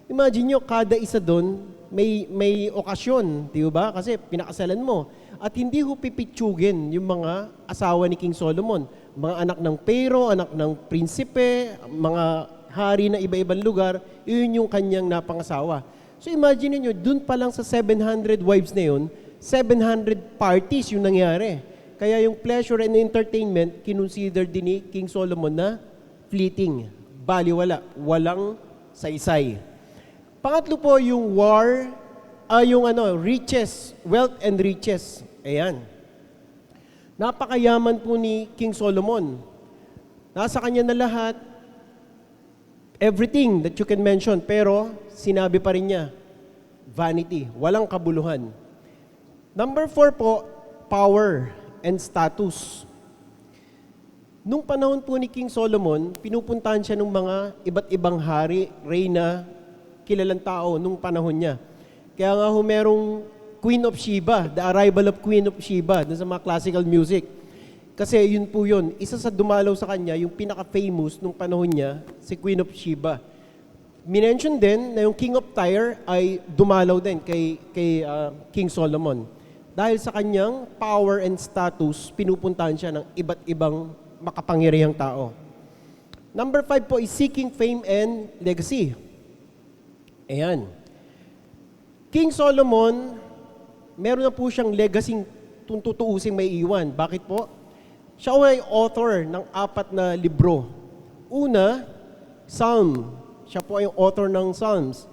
Imagine nyo, kada isa doon, may okasyon, di ba? Kasi pinakasalan mo. At hindi ho pipitsugin yung mga asawa ni King Solomon. Mga anak ng Pero, anak ng prinsipe, mga hari na iba-ibang lugar, yun yung kanyang napangasawa. So imagine niyo, dun pa lang sa 700 wives na yun, 700 parties yung nangyari. Kaya yung pleasure and entertainment, kinonsider din ni King Solomon na fleeting, baliwala, walang saysay. Pangatlo po yung riches, wealth and riches. Ayan. Napakayaman po ni King Solomon. Nasa kanya na lahat, everything that you can mention, pero sinabi pa rin niya, vanity, walang kabuluhan. Number 4 po, power and status. Nung panahon po ni King Solomon, pinupuntahan siya ng mga iba't ibang hari, reyna, kilalang tao nung panahon niya. Kaya nga merong Queen of Sheba, the arrival of Queen of Sheba, dun sa mga classical music. Kasi yun po yun, isa sa dumalaw sa kanya, yung pinaka-famous nung panahon niya, si Queen of Sheba. Minention din na yung King of Tyre ay dumalaw din kay King Solomon. Dahil sa kanyang power and status, pinupuntahan siya ng iba't ibang makapangyarihang tao. Number 5 po is seeking fame and legacy. Ayan. King Solomon, meron na po siyang legacy tutuusing may iwan. Bakit po? Siya ay author ng 4 na libro. Una, Psalm. Siya po ay author ng Psalms.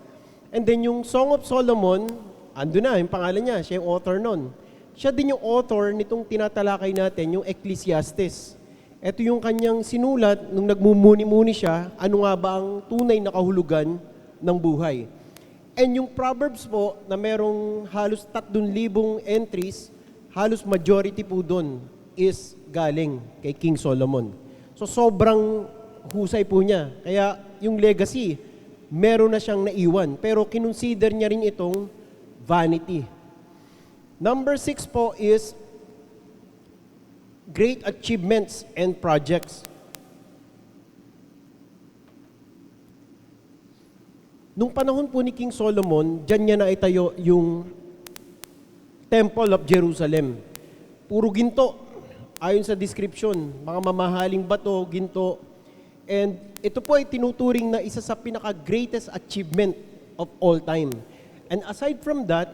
And then yung Song of Solomon, ando na, yung pangalan niya, siya yung author nun. Siya din yung author nitong tinatalakay natin, yung Ecclesiastes. Ito yung kanyang sinulat nung nagmumuni-muni siya, ano nga ba ang tunay na kahulugan ng buhay. And yung Proverbs po, na merong halos 3,000 entries, halos majority po doon is galing kay King Solomon. So sobrang husay po niya. Kaya yung legacy, meron na siyang naiwan. Pero kinonsider niya rin itong vanity. Number 6 po is great achievements and projects. Nung panahon po ni King Solomon, dyan niya na itayo yung Temple of Jerusalem. Puro ginto. Ayon sa description, mga mamahaling bato, ginto. And ito po ay tinuturing na isa sa pinaka-greatest achievement of all time. And aside from that,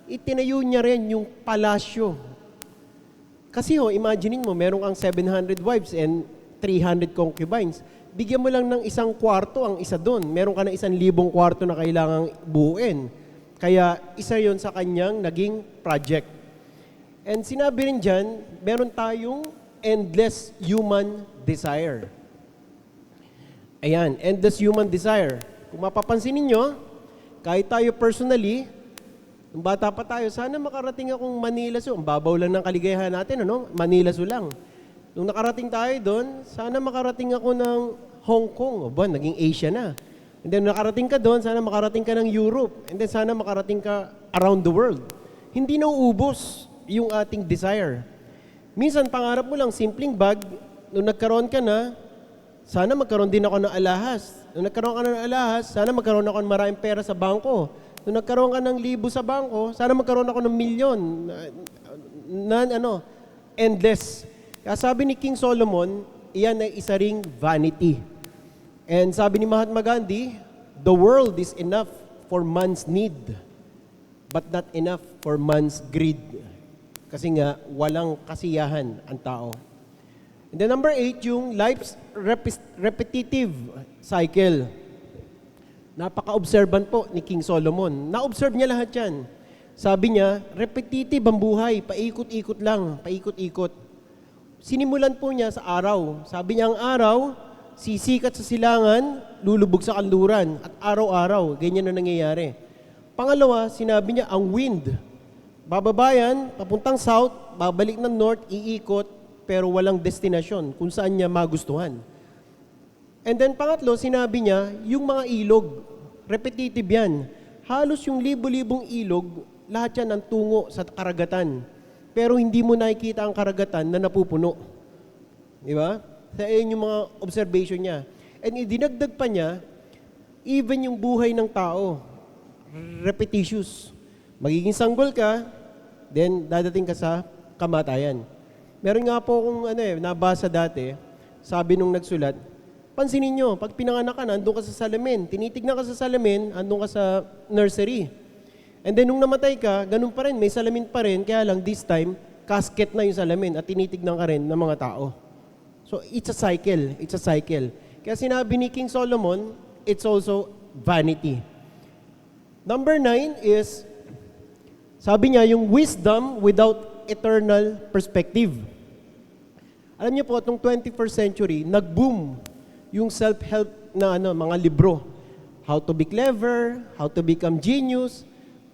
itinayo niya rin yung palasyo. Kasi imaginein mo, meron kang 700 wives and 300 concubines. Bigyan mo lang ng 1 kwarto ang isa doon. Meron ka na 1,000 kwarto na kailangang buuin. Kaya isa yon sa kanyang naging project. And sinabi rin dyan, meron tayong endless human desire. Ayan, endless human desire. Kung mapapansin ninyo, kahit tayo personally, nung bata pa tayo, sana makarating akong Manila Zoo. Ang babaw lang ng kaligayahan natin, Manila Zoo lang. Nung nakarating tayo doon, sana makarating ako ng Hong Kong. Naging Asia na. And then nakarating ka doon, sana makarating ka ng Europe. And then sana makarating ka around the world. Hindi nauubos yung ating desire. Minsan, pangarap mo lang, simpleng bag. Nung nagkaroon ka na, sana magkaroon din ako ng alahas. Nung nagkaroon ka na ng alahas, sana magkaroon ako ng maraming pera sa bangko. Nung nagkaroon ka ng 1,000 sa bangko, sana magkaroon ako ng 1,000,000. Endless. Kaya sabi ni King Solomon, iyan ay isa ring vanity. And sabi ni Mahatma Gandhi, the world is enough for man's need, but not enough for man's greed. Kasi nga, walang kasiyahan ang tao. And then number 8, yung life's repetitive cycle. Napaka-observant po ni King Solomon. Na-observe niya lahat yan. Sabi niya, repetitive ang buhay, paikot-ikot lang, paikot-ikot. Sinimulan po niya sa araw. Sabi niya, ang araw, sisikat sa silangan, lulubog sa kanluran. At araw-araw, ganyan na nangyayari. Pangalawa, sinabi niya, ang wind. Bababayan, papuntang south, babalik ng north, iikot, pero walang destinasyon kung saan niya magustuhan. And then pangatlo, sinabi niya, yung mga ilog, repetitive yan. Halos yung libo-libong ilog, lahat yan ang tungo sa karagatan. Pero hindi mo nakikita ang karagatan na napupuno. Di ba? Sa yung mga observation niya. And idinagdag pa niya, even yung buhay ng tao, repetitious. Magiging sanggol ka, then dadating ka sa kamatayan. Meron nga po akong nabasa dati, sabi nung nagsulat, Pansinin nyo, pag pinanganak ka, andun ka sa salamin. Tinitignan ka sa salamin, andun ka sa nursery. And then nung namatay ka, ganun pa rin, may salamin pa rin, kaya lang this time, casket na yung salamin at tinitignan ka rin ng mga tao. So it's a cycle, it's a cycle. Kaya sinabi ni King Solomon, it's also vanity. Number 9 is, sabi niya, yung wisdom without eternal perspective. Alam niyo po, itong 21st century, nag-boom yung self-help na mga libro. How to be clever, how to become genius,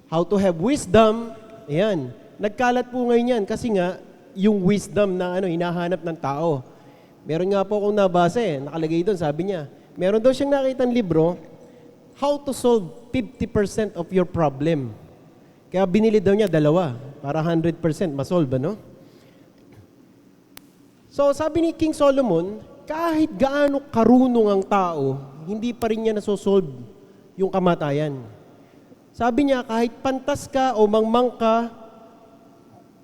how to have wisdom. Ayan. Nagkalat po ngayon yan kasi nga, yung wisdom na hinahanap ng tao. Meron nga po akong nabasa nakalagay doon, sabi niya, meron daw siyang nakitang libro, how to solve 50% of your problem. Kaya binili daw niya 2 para 100% masolve, ano? So, sabi ni King Solomon, kahit gaano karunong ang tao, hindi pa rin niya nasosolve yung kamatayan. Sabi niya, kahit pantas ka o mangmang ka,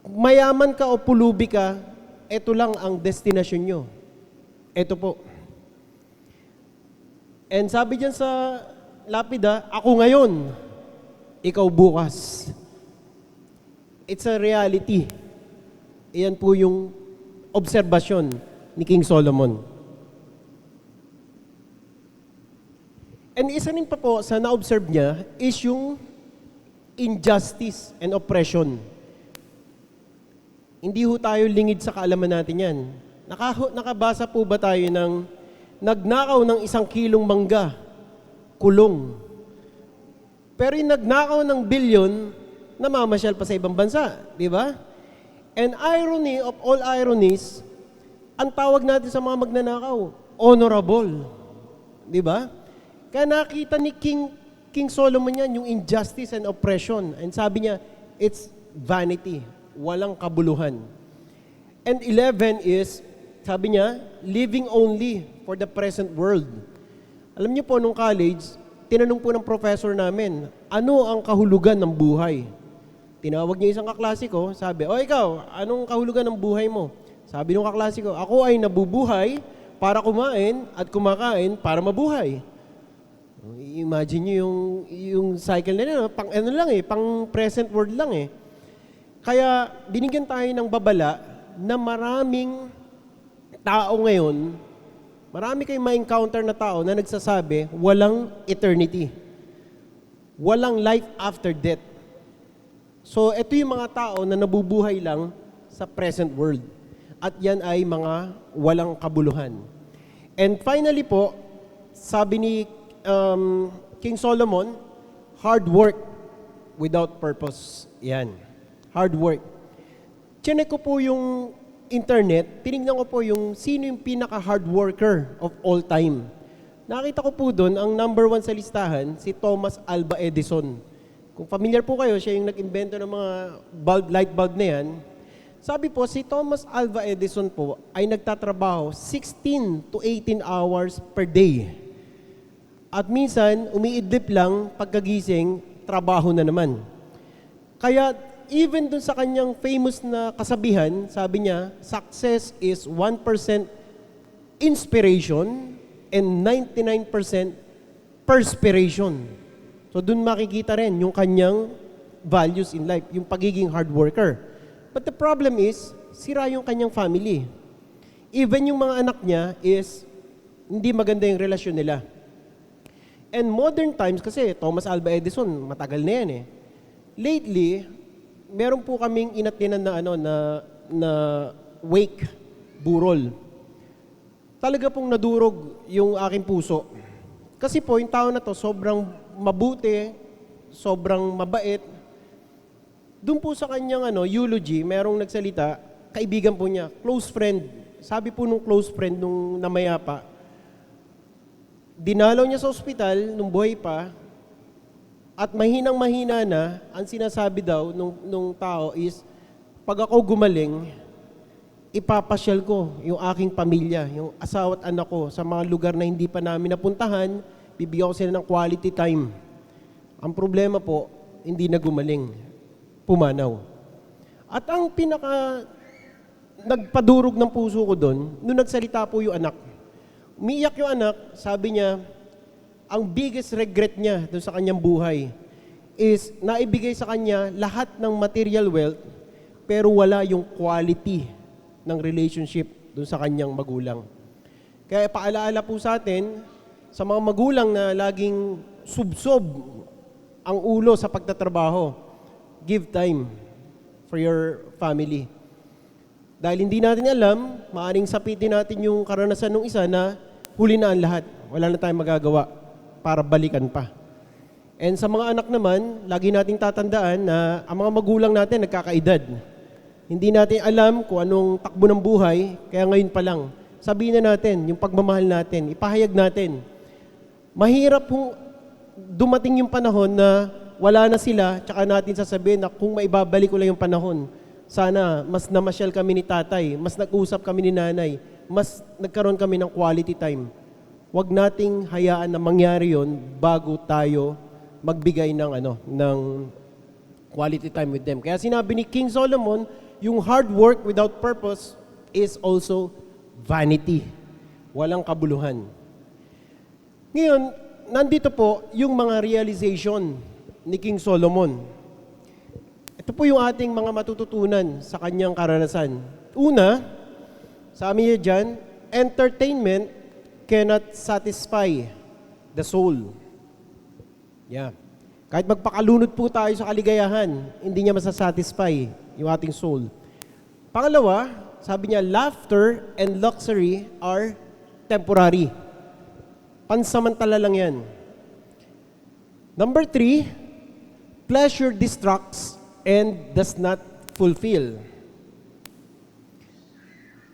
mayaman ka o pulubi ka, ito lang ang destinasyon nyo. Ito po. And sabi diyan sa lapida, ako ngayon, ikaw bukas. It's a reality. Iyan po yung obserbasyon ni King Solomon. And isa rin pa po sa na-observe niya is yung injustice and oppression. Hindi ho tayo lingid sa kaalaman natin yan. Nakabasa po ba tayo ng nagnakaw ng 1 kilong mangga, kulong. Pero yung nagnakaw ng bilyon, namamasyal pa sa ibang bansa. Di ba? And irony of all ironies, ang tawag natin sa mga magnanakaw, honorable. Di ba? Kaya nakita ni King Solomon yan, yung injustice and oppression. And sabi niya, it's vanity. Walang kabuluhan. And 11 is, sabi niya, living only for the present world. Alam niyo po, nung college, tinanong po ng professor namin, ano ang kahulugan ng buhay? Tinawag niya isang kaklase ko, sabi, o ikaw, anong kahulugan ng buhay mo? Sabi nung kaklase ko, ako ay nabubuhay para kumain at kumakain para mabuhay. Imagine niyo yung cycle na yun, pang present world lang eh. Kaya binigyan tayo ng babala na maraming tao ngayon, marami kayong ma-encounter na tao na nagsasabi, walang eternity. Walang life after death. So, ito yung mga tao na nabubuhay lang sa present world. At yan ay mga walang kabuluhan. And finally po, sabi ni King Solomon, hard work without purpose. Yan. Hard work. Chinek ko po yung internet, tinignan ko po yung sino yung pinaka-hard worker of all time. Nakita ko po doon, ang number 1 sa listahan, si Thomas Alva Edison. Kung familiar po kayo, siya yung nag-invento ng mga light bulb na yan. Sabi po, si Thomas Alva Edison po ay nagtatrabaho 16 to 18 hours per day. At minsan, umiidlip lang pagkagising, trabaho na naman. Kaya, even dun sa kanyang famous na kasabihan, sabi niya, success is 1% inspiration and 99% perspiration. So dun makikita rin yung kanyang values in life, yung pagiging hard worker. But the problem is, sira yung kanyang family. Even yung mga anak niya is, hindi maganda yung relasyon nila. And modern times, kasi Thomas Alva Edison, matagal na yan eh. Lately, meron po kaming inatinan na wake, burol. Talaga pong nadurog yung aking puso. Kasi po, yung tao na to, sobrang mabuti, sobrang mabait. Doon po sa kanyang eulogy, merong nagsalita, kaibigan po niya, close friend. Sabi po nung close friend nung namayapa, dinalaw niya sa ospital nung buhay pa, at mahinang-mahina na, ang sinasabi daw nung tao is, pag ako gumaling, ipapasyal ko yung aking pamilya, yung asawa at anak ko sa mga lugar na hindi pa namin napuntahan, bibigyan ko sila ng quality time. Ang problema po, hindi na gumaling, pumanaw. At ang nagpadurog ng puso ko doon, nung nagsalita po yung anak, umiiyak yung anak, sabi niya, ang biggest regret niya doon sa kanyang buhay is naibigay sa kanya lahat ng material wealth pero wala yung quality ng relationship doon sa kanyang magulang. Kaya paalaala po sa atin, sa mga magulang na laging subsob ang ulo sa pagtatrabaho, give time for your family. Dahil hindi natin alam, maaaring sapitin natin yung karanasan ng isa na huli na ang lahat. Wala na tayong magagawa para balikan pa. And sa mga anak naman, lagi nating tatandaan na ang mga magulang natin nagkakaedad. Hindi natin alam kung anong takbo ng buhay, kaya ngayon pa lang, sabihin na natin yung pagmamahal natin, ipahayag natin. Mahirap kung dumating yung panahon na wala na sila, tsaka natin sasabihin na kung maibabalik ko lang yung panahon, sana mas namasyal kami ni tatay, mas nag-usap kami ni nanay, mas nagkaroon kami ng quality time. Huwag nating hayaan na mangyari yon bago tayo magbigay ng quality time with them. Kaya sinabi ni King Solomon, yung hard work without purpose is also vanity. Walang kabuluhan. Ngayon, nandito po yung mga realization ni King Solomon. Ito po yung ating mga matututunan sa kanyang karanasan. Una, sabi niya dyan, entertainment cannot satisfy the soul. Yeah. Kahit magpakalunod po tayo sa kaligayahan, hindi niya masasatisfy yung ating soul. Pangalawa, sabi niya, laughter and luxury are temporary. Pansamantala lang yan. Number 3, pleasure distracts and does not fulfill.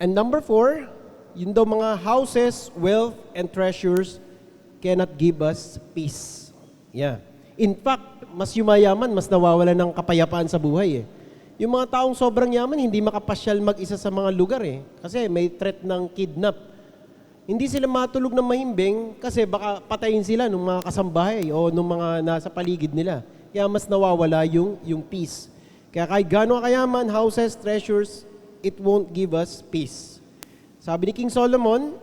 And number 4, yun daw mga houses, wealth, and treasures cannot give us peace. Yeah. In fact, mas yumayaman, mas nawawala ng kapayapaan sa buhay eh. Yung mga taong sobrang yaman, hindi makapasyal mag-isa sa mga lugar eh. Kasi may threat ng kidnap. Hindi sila matulog ng mahimbing kasi baka patayin sila ng mga kasambahay o ng mga nasa paligid nila. Kaya mas nawawala yung peace. Kaya kahit gaano kayaman, houses, treasures, it won't give us peace. Sabi ni King Solomon,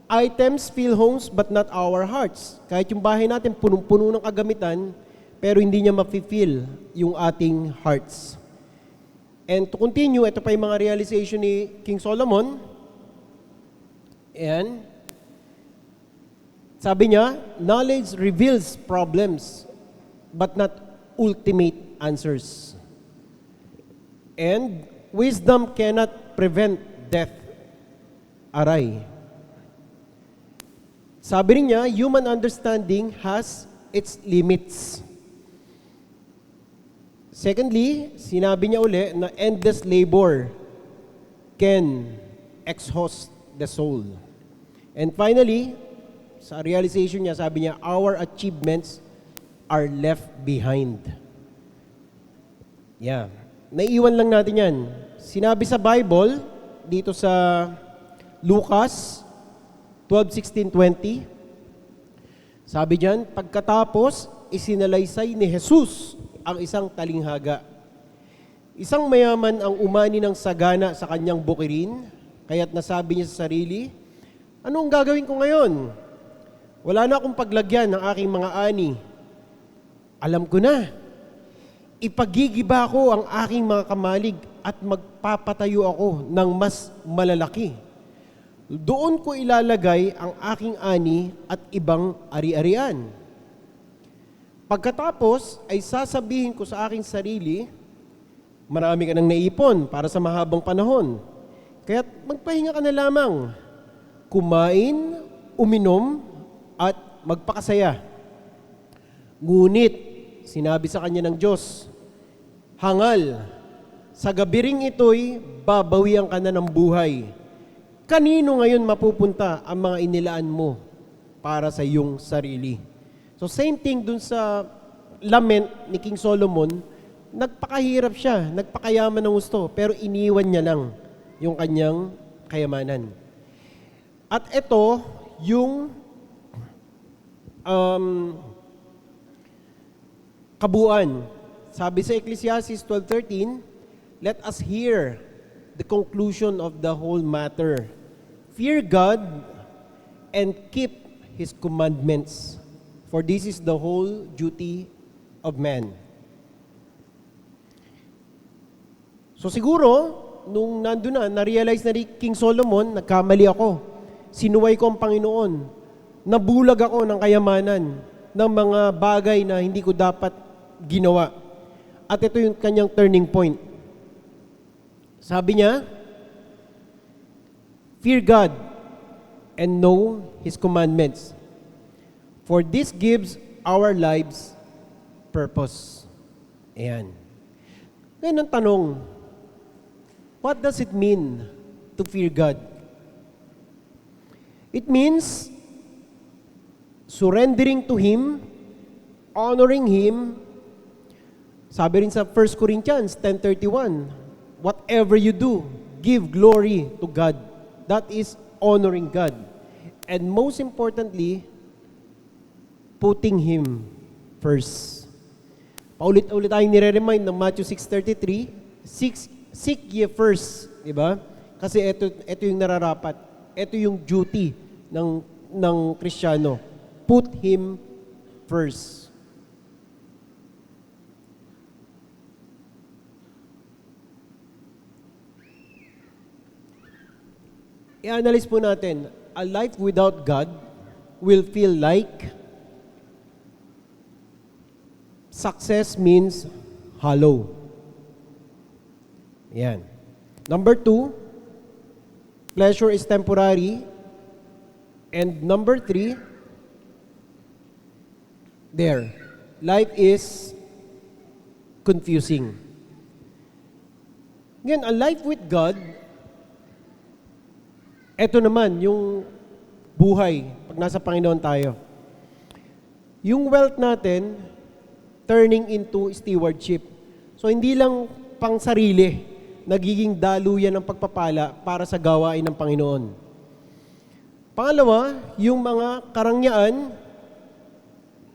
items fill homes but not our hearts. Kahit yung bahay natin punong-puno ng kagamitan, pero hindi niya ma-fulfill yung ating hearts. And to continue, ito pa yung mga realization ni King Solomon. And sabi niya, knowledge reveals problems but not ultimate answers. And wisdom cannot prevent death. Aray. Sabi rin niya, human understanding has its limits. Secondly, sinabi niya uli na endless labor can exhaust the soul. And finally, sa realization niya, sabi niya, our achievements are left behind. Yeah. Naiiwan lang natin yan. Sinabi sa Bible, dito sa Lucas 12:16-20, sabi diyan, pagkatapos, isinalaysay ni Jesus ang isang talinghaga. Isang mayaman ang umani ng sagana sa kanyang bukirin, kaya't nasabi niya sa sarili, anong gagawin ko ngayon? Wala na akong paglagyan ng aking mga ani. Alam ko na, ipagigiba ko ang aking mga kamalig at magpapatayo ako ng mas malalaki. Doon ko ilalagay ang aking ani at ibang ari-arian. Pagkatapos ay sasabihin ko sa aking sarili, marami ka nang naipon para sa mahabang panahon. Kaya't magpahinga ka na lamang. Kumain, uminom, at magpakasaya. Ngunit, sinabi sa kanya ng Diyos, hangal, sa gabi ring ito'y babawian ka na ng buhay. Kanino ngayon mapupunta ang mga inilaan mo para sa iyong sarili? So same thing dun sa lament ni King Solomon, nagpakahirap siya, nagpakayaman ng gusto, pero iniwan niya lang yung kanyang kayamanan. At ito, yung kabuuan. Sabi sa Ecclesiastes 12:13, let us hear the conclusion of the whole matter. Fear God and keep His commandments, for this is the whole duty of man. So siguro, nung nandun na-realize na ni King Solomon, nagkamali ako. Sinuway ko ang Panginoon. Nabulag ako ng kayamanan, ng mga bagay na hindi ko dapat ginawa. At ito yung kanyang turning point. Sabi niya, fear God and know His commandments, for this gives our lives purpose. Ayan. Ngayon ang tanong, what does it mean to fear God? It means surrendering to Him, honoring Him. Sabi rin sa 1 Corinthians 10:31, whatever you do, give glory to God. That is honoring God. And most importantly, putting Him first. Paulit-ulit tayong nire-remind ng Matthew 6:33, seek ye first, di ba? Kasi ito yung nararapat. Ito yung duty ng Kristiyano. Put Him first. I-analyze po natin, a life without God will feel like success means hollow. Yan. Number 2, pleasure is temporary. And number 3, life is confusing. Ngayon, a life with God, eto naman, yung buhay, pag nasa Panginoon tayo. Yung wealth natin, turning into stewardship. So, hindi lang pang sarili, nagiging daluyan ng pagpapala para sa gawain ng Panginoon. Pangalawa, yung mga karangyaan,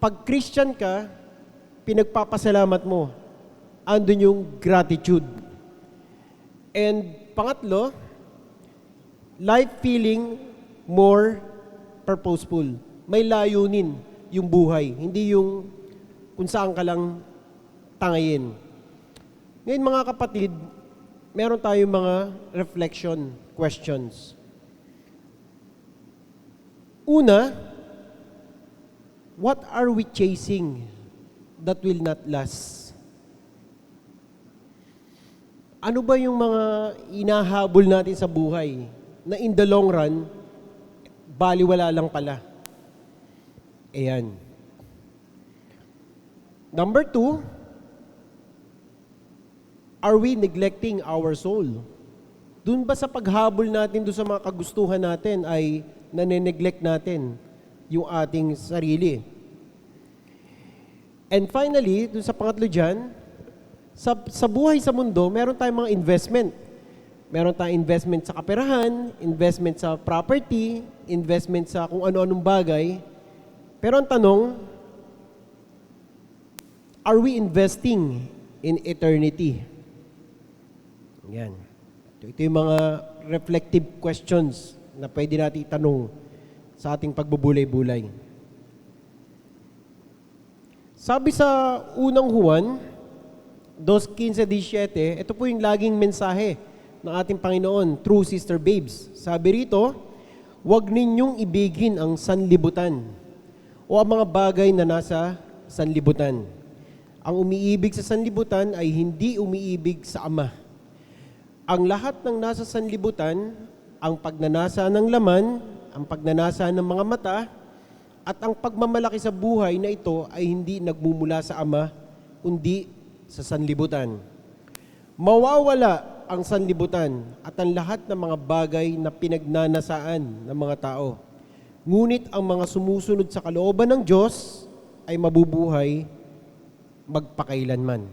pag Christian ka, pinagpapasalamat mo. Andun yung gratitude. And pangatlo, life feeling more purposeful. May layunin yung buhay, hindi yung kung saan ka lang tangayin. Ngayon mga kapatid, meron tayong mga reflection questions. Una, what are we chasing that will not last? Ano ba yung mga inahabol natin sa buhay na in the long run, baliwala lang pala? Ayan. Number 2, are we neglecting our soul? Doon ba sa paghabol natin doon sa mga kagustuhan natin ay nane-neglect natin yung ating sarili? And finally, doon sa pangatlo dyan, sa buhay sa mundo, meron tayong mga investment. Meron tayong investment sa kaperahan, investment sa property, investment sa kung ano-anong bagay. Pero ang tanong, are we investing in eternity? Yan. Ito yung mga reflective questions na pwede natin itanong sa ating pagbubulay-bulay. Sabi sa unang Juan, 2:15-17, ito po yung laging mensahe ng ating Panginoon through Sister Babes. Sabi rito, huwag ninyong ibigin ang sanlibutan o ang mga bagay na nasa sanlibutan. Ang umiibig sa sanlibutan ay hindi umiibig sa Ama. Ang lahat ng nasa sanlibutan, ang pagnanasa ng laman, ang pagnanasa ng mga mata, at ang pagmamalaki sa buhay na ito ay hindi nagmumula sa Ama, kundi sa sanlibutan. Mawawala ang sanlibutan at ang lahat ng mga bagay na pinagnanasaan ng mga tao. Ngunit ang mga sumusunod sa kalooban ng Diyos ay mabubuhay magpakailanman.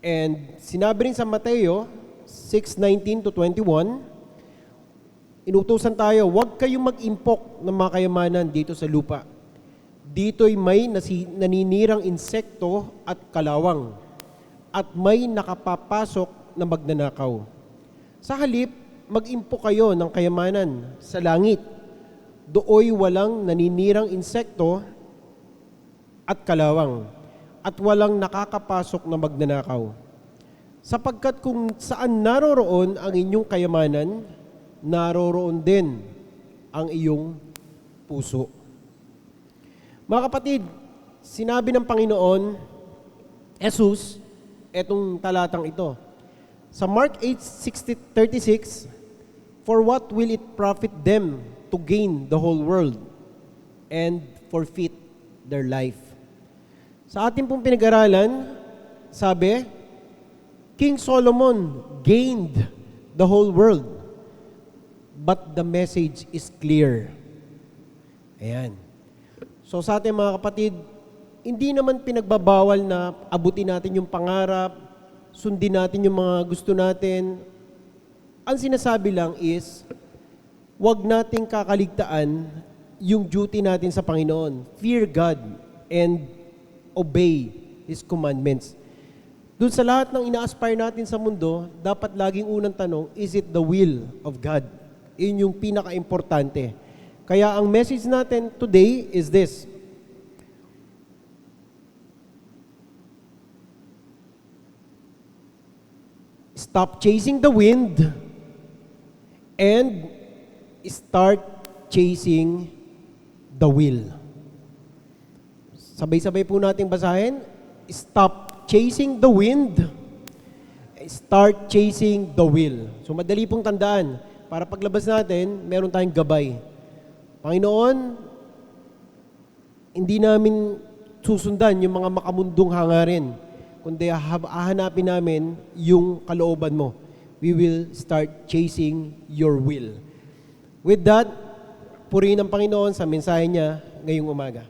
And sinabi rin sa Mateo 6:19-21, inutusan tayo, huwag kayong mag-impok ng mga kayamanan dito sa lupa. Dito'y may naninirang insekto at kalawang, at may nakapapasok na magnanakaw. Sa halip, mag-impok kayo ng kayamanan sa langit, dooy walang naninirang insekto at kalawang, at walang nakakapasok na magnanakaw. Sapagkat kung saan naroroon ang inyong kayamanan, naroroon din ang iyong puso. Mga kapatid, sinabi ng Panginoon, Jesus, etong talatang ito. Sa Mark 8:36, "For what will it profit them to gain the whole world and forfeit their life?" Sa ating pong pinag-aralan, sabi, King Solomon gained the whole world, but the message is clear. Ayan. So sa ating mga kapatid, hindi naman pinagbabawal na abutin natin yung pangarap, sundin natin yung mga gusto natin. Ang sinasabi lang is, wag nating kakaligtaan yung duty natin sa Panginoon. Fear God and obey His commandments. Doon sa lahat ng ina-aspire natin sa mundo, dapat laging unang tanong, is it the will of God? Yun yung pinaka-importante. Kaya ang message natin today is this: stop chasing the wind and start chasing the will. Sabay-sabay po nating basahin. Stop chasing the wind, start chasing the will. So madali pong tandaan, para paglabas natin, meron tayong gabay. Panginoon, hindi namin susundan yung mga makamundong hangarin, kundi hahanapin namin yung kalooban mo. We will start chasing your will. With that, purihin ang Panginoon sa mensahe niya ngayong umaga.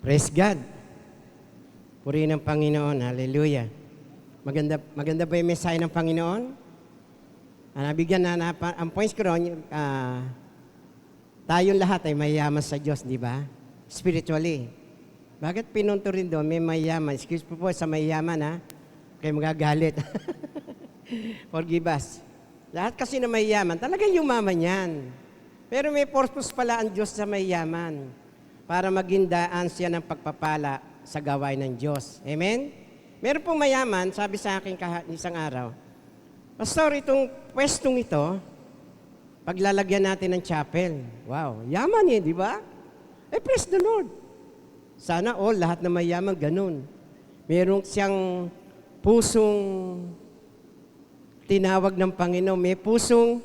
Praise God. Purihin ang Panginoon. Hallelujah. Maganda ba yung mensahe ng Panginoon? Nabigyan ang points ko ron, tayong lahat ay mayayaman sa Diyos, di ba? Spiritually. Bakit pinunto rin doon, may mayaman? Excuse po sa mayaman, ha? Kayo magagalit. Forgive us. Lahat kasi na mayaman, talagang yumaman yan. Pero may purpose pala ang Diyos sa mayaman, para maging daan siya ng pagpapala sa gawain ng Diyos. Amen? Meron pong mayaman, sabi sa akin isang araw, Pastor, itong pwestong ito, paglalagyan natin ng chapel. Wow, yaman eh, di ba? Praise the Lord. Sana all, lahat na mayaman, ganun. Meron siyang pusong tinawag ng Panginoon, may pusong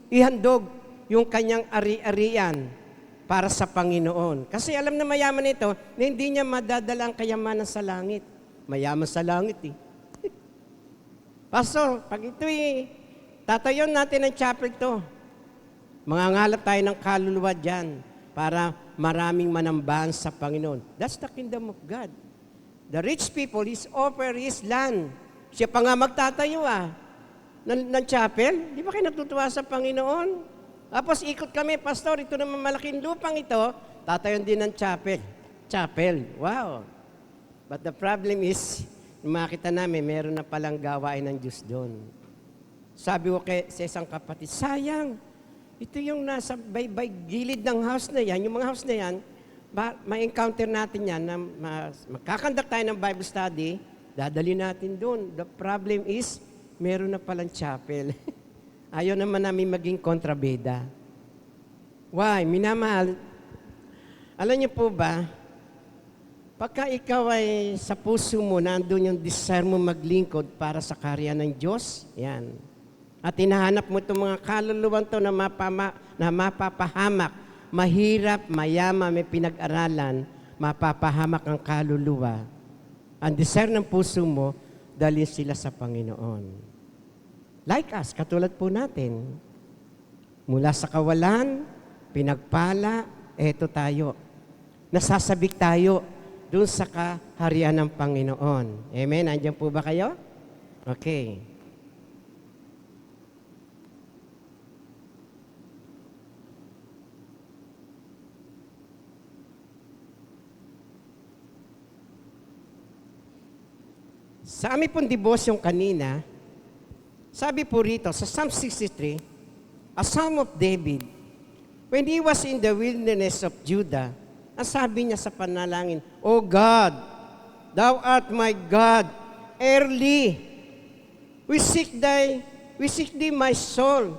ihandog yung kanyang ari-arian para sa Panginoon. Kasi alam na mayaman ito, na hindi niya madadala ang kayamanan sa langit. Mayaman sa langit eh. Pastor, pag ito'y tatayon natin ng chapel to, mangangalap tayo ng kaluluwa dyan para maraming manambahan sa Panginoon. That's the kingdom of God. The rich people is offer his land. Siya pa nga magtatayo ng chapel. Di ba kayo natutuwa sa Panginoon? Tapos ikot kami, Pastor, ito naman malaking lupang ito, tatayon din ng chapel. Chapel, wow. But the problem is, makita namin, meron na palang gawain ng Diyos doon. Sabi ko sa isang kapatid, sayang, ito yung nasa by gilid ng house na yan, yung mga house na yan, ma-encounter natin yan, na magkakandak tayo ng Bible study, dadali natin doon. The problem is, meron na palang chapel. Ayaw naman namin maging kontrabida. Why? Minamahal. Alam niyo po ba, pagka ikaw ay sa puso mo, nandun yung desire mo maglingkod para sa karya ng Diyos, yan. At hinahanap mo itong mga kaluluwan to na mapapahamak, mahirap, mayama, may pinag-aralan, mapapahamak ang kaluluwa. Ang desire ng puso mo, dalhin sila sa Panginoon. Like us, katulad po natin. Mula sa kawalan, pinagpala, eto tayo. Nasasabik tayo dun sa kaharian ng Panginoon. Amen? Andiyan po ba kayo? Okay. Sa aming pong devotion kanina, sabi po rito sa Psalm 63, a Psalm of David, when he was in the wilderness of Judah, ang sabi niya sa panalangin, O God, Thou art my God, early we seek Thee, my soul,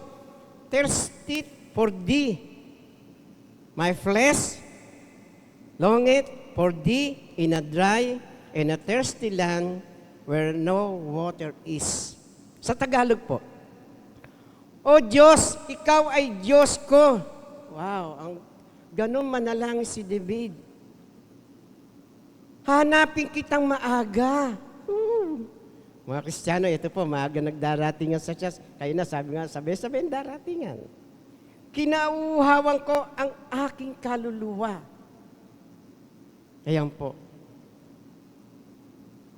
thirsteth for Thee. My flesh longeth for Thee in a dry and a thirsty land where no water is. Sa Tagalog po, O Diyos, Ikaw ay Diyos ko. Wow, ang ganun manalangin si David. Hanapin kitang maaga. Mga Kristiyano, ito po, maaga nagdaratingan sa church. Kayo na, sabi daratingan. Kinauhawan ko ang aking kaluluwa. Ayan po.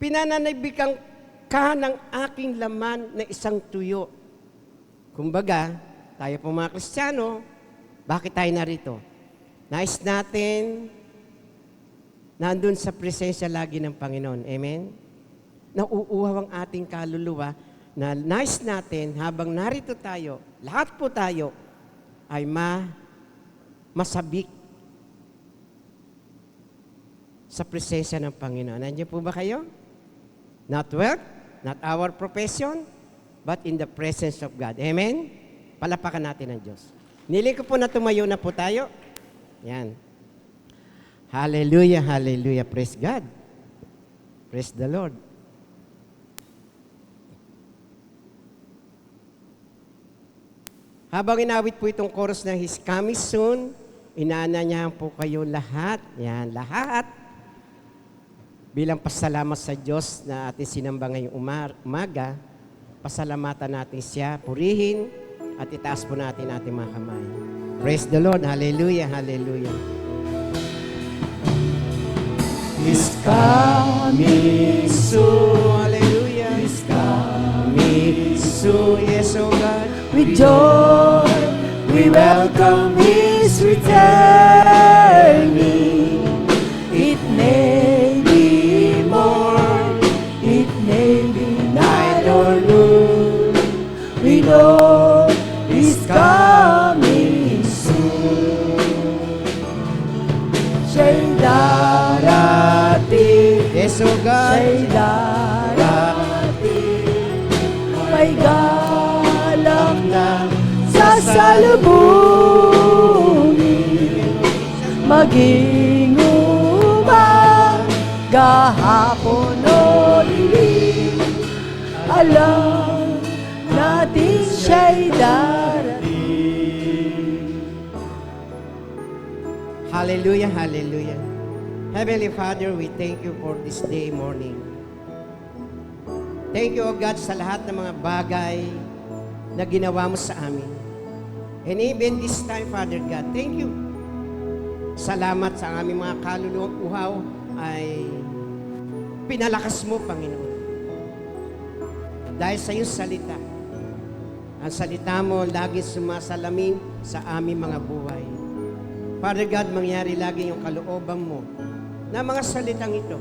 Pinananabikan ka ng aking laman na isang tuyo. Kumbaga, tayo po mga Kristiyano, bakit tayo narito? Nais natin nandun sa presensya lagi ng Panginoon. Amen? Nauuhaw ang ating kaluluwa na nais natin habang narito tayo, lahat po tayo ay masabik sa presensya ng Panginoon. Nandiyan po ba kayo? Not work, not our profession, but in the presence of God. Amen? Palapakan natin ang Diyos. Niling ko po na tumayo na po tayo. Yan. Hallelujah, hallelujah. Praise God. Praise the Lord. Habang inawit po itong chorus na He's coming soon, inaanyayahan po kayo lahat. Yan, lahat. Bilang pasalamat sa Diyos na ating sinamba ngayong umaga, pasalamatan natin siya, purihin, at itaas po natin ating mga kamay. Praise the Lord. Hallelujah, hallelujah. He's coming soon. Hallelujah. He's coming So, yes, oh God. with joy. We welcome His returning. It may be morn, it may be night or noon. We know He's coming soon. Siya'y darating, Yes, oh God. siya'y darating. May galak na sasalubungin. Maging umaga, hapon o dilim, alam natin siya'y darating. Hallelujah, hallelujah. Heavenly Father, we thank you for this day morning. Thank you, O God, sa lahat ng mga bagay na ginawa mo sa amin. And even this time, Father God, thank you. Salamat sa aming mga kaluluwang uhaw ay pinalakas mo, Panginoon. Dahil sa iyong salita, ang salita mo lagi sumasalamin sa aming mga buhay. Father God, mangyari lagi yung kalooban mo na mga salitang ito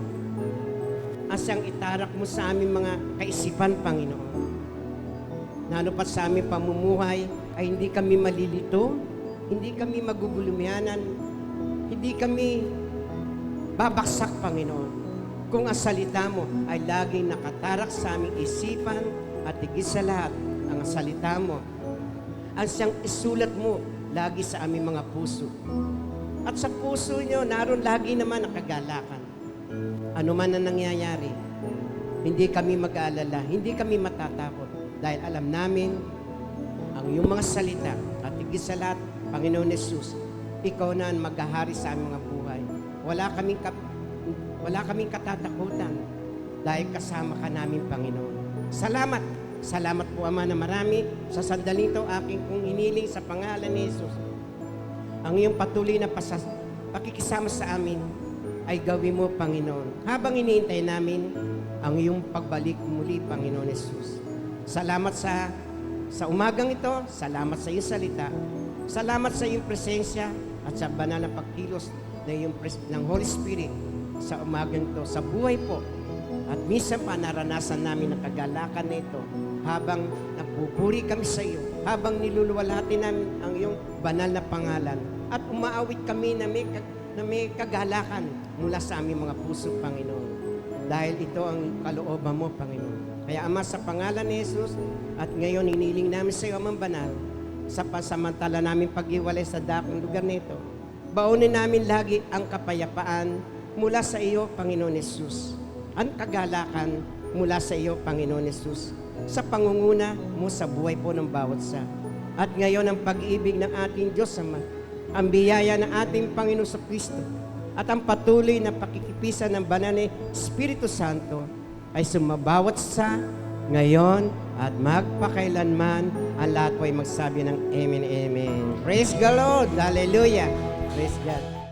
ang siyang itarak mo sa aming mga kaisipan, Panginoon. Na ano pa sa aming pamumuhay ay hindi kami malilito, hindi kami magugulumianan, hindi kami babaksak, Panginoon. Kung ang salita mo ay laging nakatarak sa aming isipan at higit sa lahat, ang salita mo, ang siyang isulat mo lagi sa aming mga puso. At sa puso nyo, naroon lagi naman ang kagalakan. Ano man na nangyayari, hindi kami mag-aalala, hindi kami matatakot. Dahil alam namin, ang iyong mga salita at higit sa lahat, Panginoon Jesus, ikaw na ang maghahari sa aming mga buhay. Wala kaming katatakutan dahil kasama ka namin, Panginoon. Salamat Salamat po, Ama, na marami sa sandaling ito aking kong iniling sa pangalan ni Jesus. Ang iyong patuloy na pakikisama sa amin ay gawin mo, Panginoon. Habang iniintay namin ang iyong pagbalik muli, Panginoon Jesus. Salamat sa umagang ito, salamat sa iyong salita, salamat sa iyong presensya at sa banal na pagkilos ng Holy Spirit sa umagang ito, sa buhay po. At minsan pa naranasan namin ang kagalakan na ito habang nagpupuri kami sa iyo, habang niluluwalhati namin ang iyong banal na pangalan at umaawit kami na may kagalakan mula sa aming mga puso, Panginoon. Dahil ito ang kalooban mo, Panginoon. Kaya Ama, sa pangalan ni Jesus, at ngayon hiniling namin sa iyo, Amang Banal, sa pasamantala namin pag-iwalay sa dakong lugar nito, baunin namin lagi ang kapayapaan mula sa iyo, Panginoon Jesus. Ang kagalakan mula sa iyo, Panginoon Jesus, sa pangunguna mo sa buhay po ng bawat isa. At ngayon ang pag-ibig ng ating Diyos Ama, ang biyaya ng ating Panginoon sa Kristo, at ang patuloy na pakikipisan ng banal na Espiritu Santo ay sumabawat sa ngayon at magpakailanman. Ang lahat po ay magsabi ng Amen, Amen. Praise the Lord! Hallelujah! Praise God!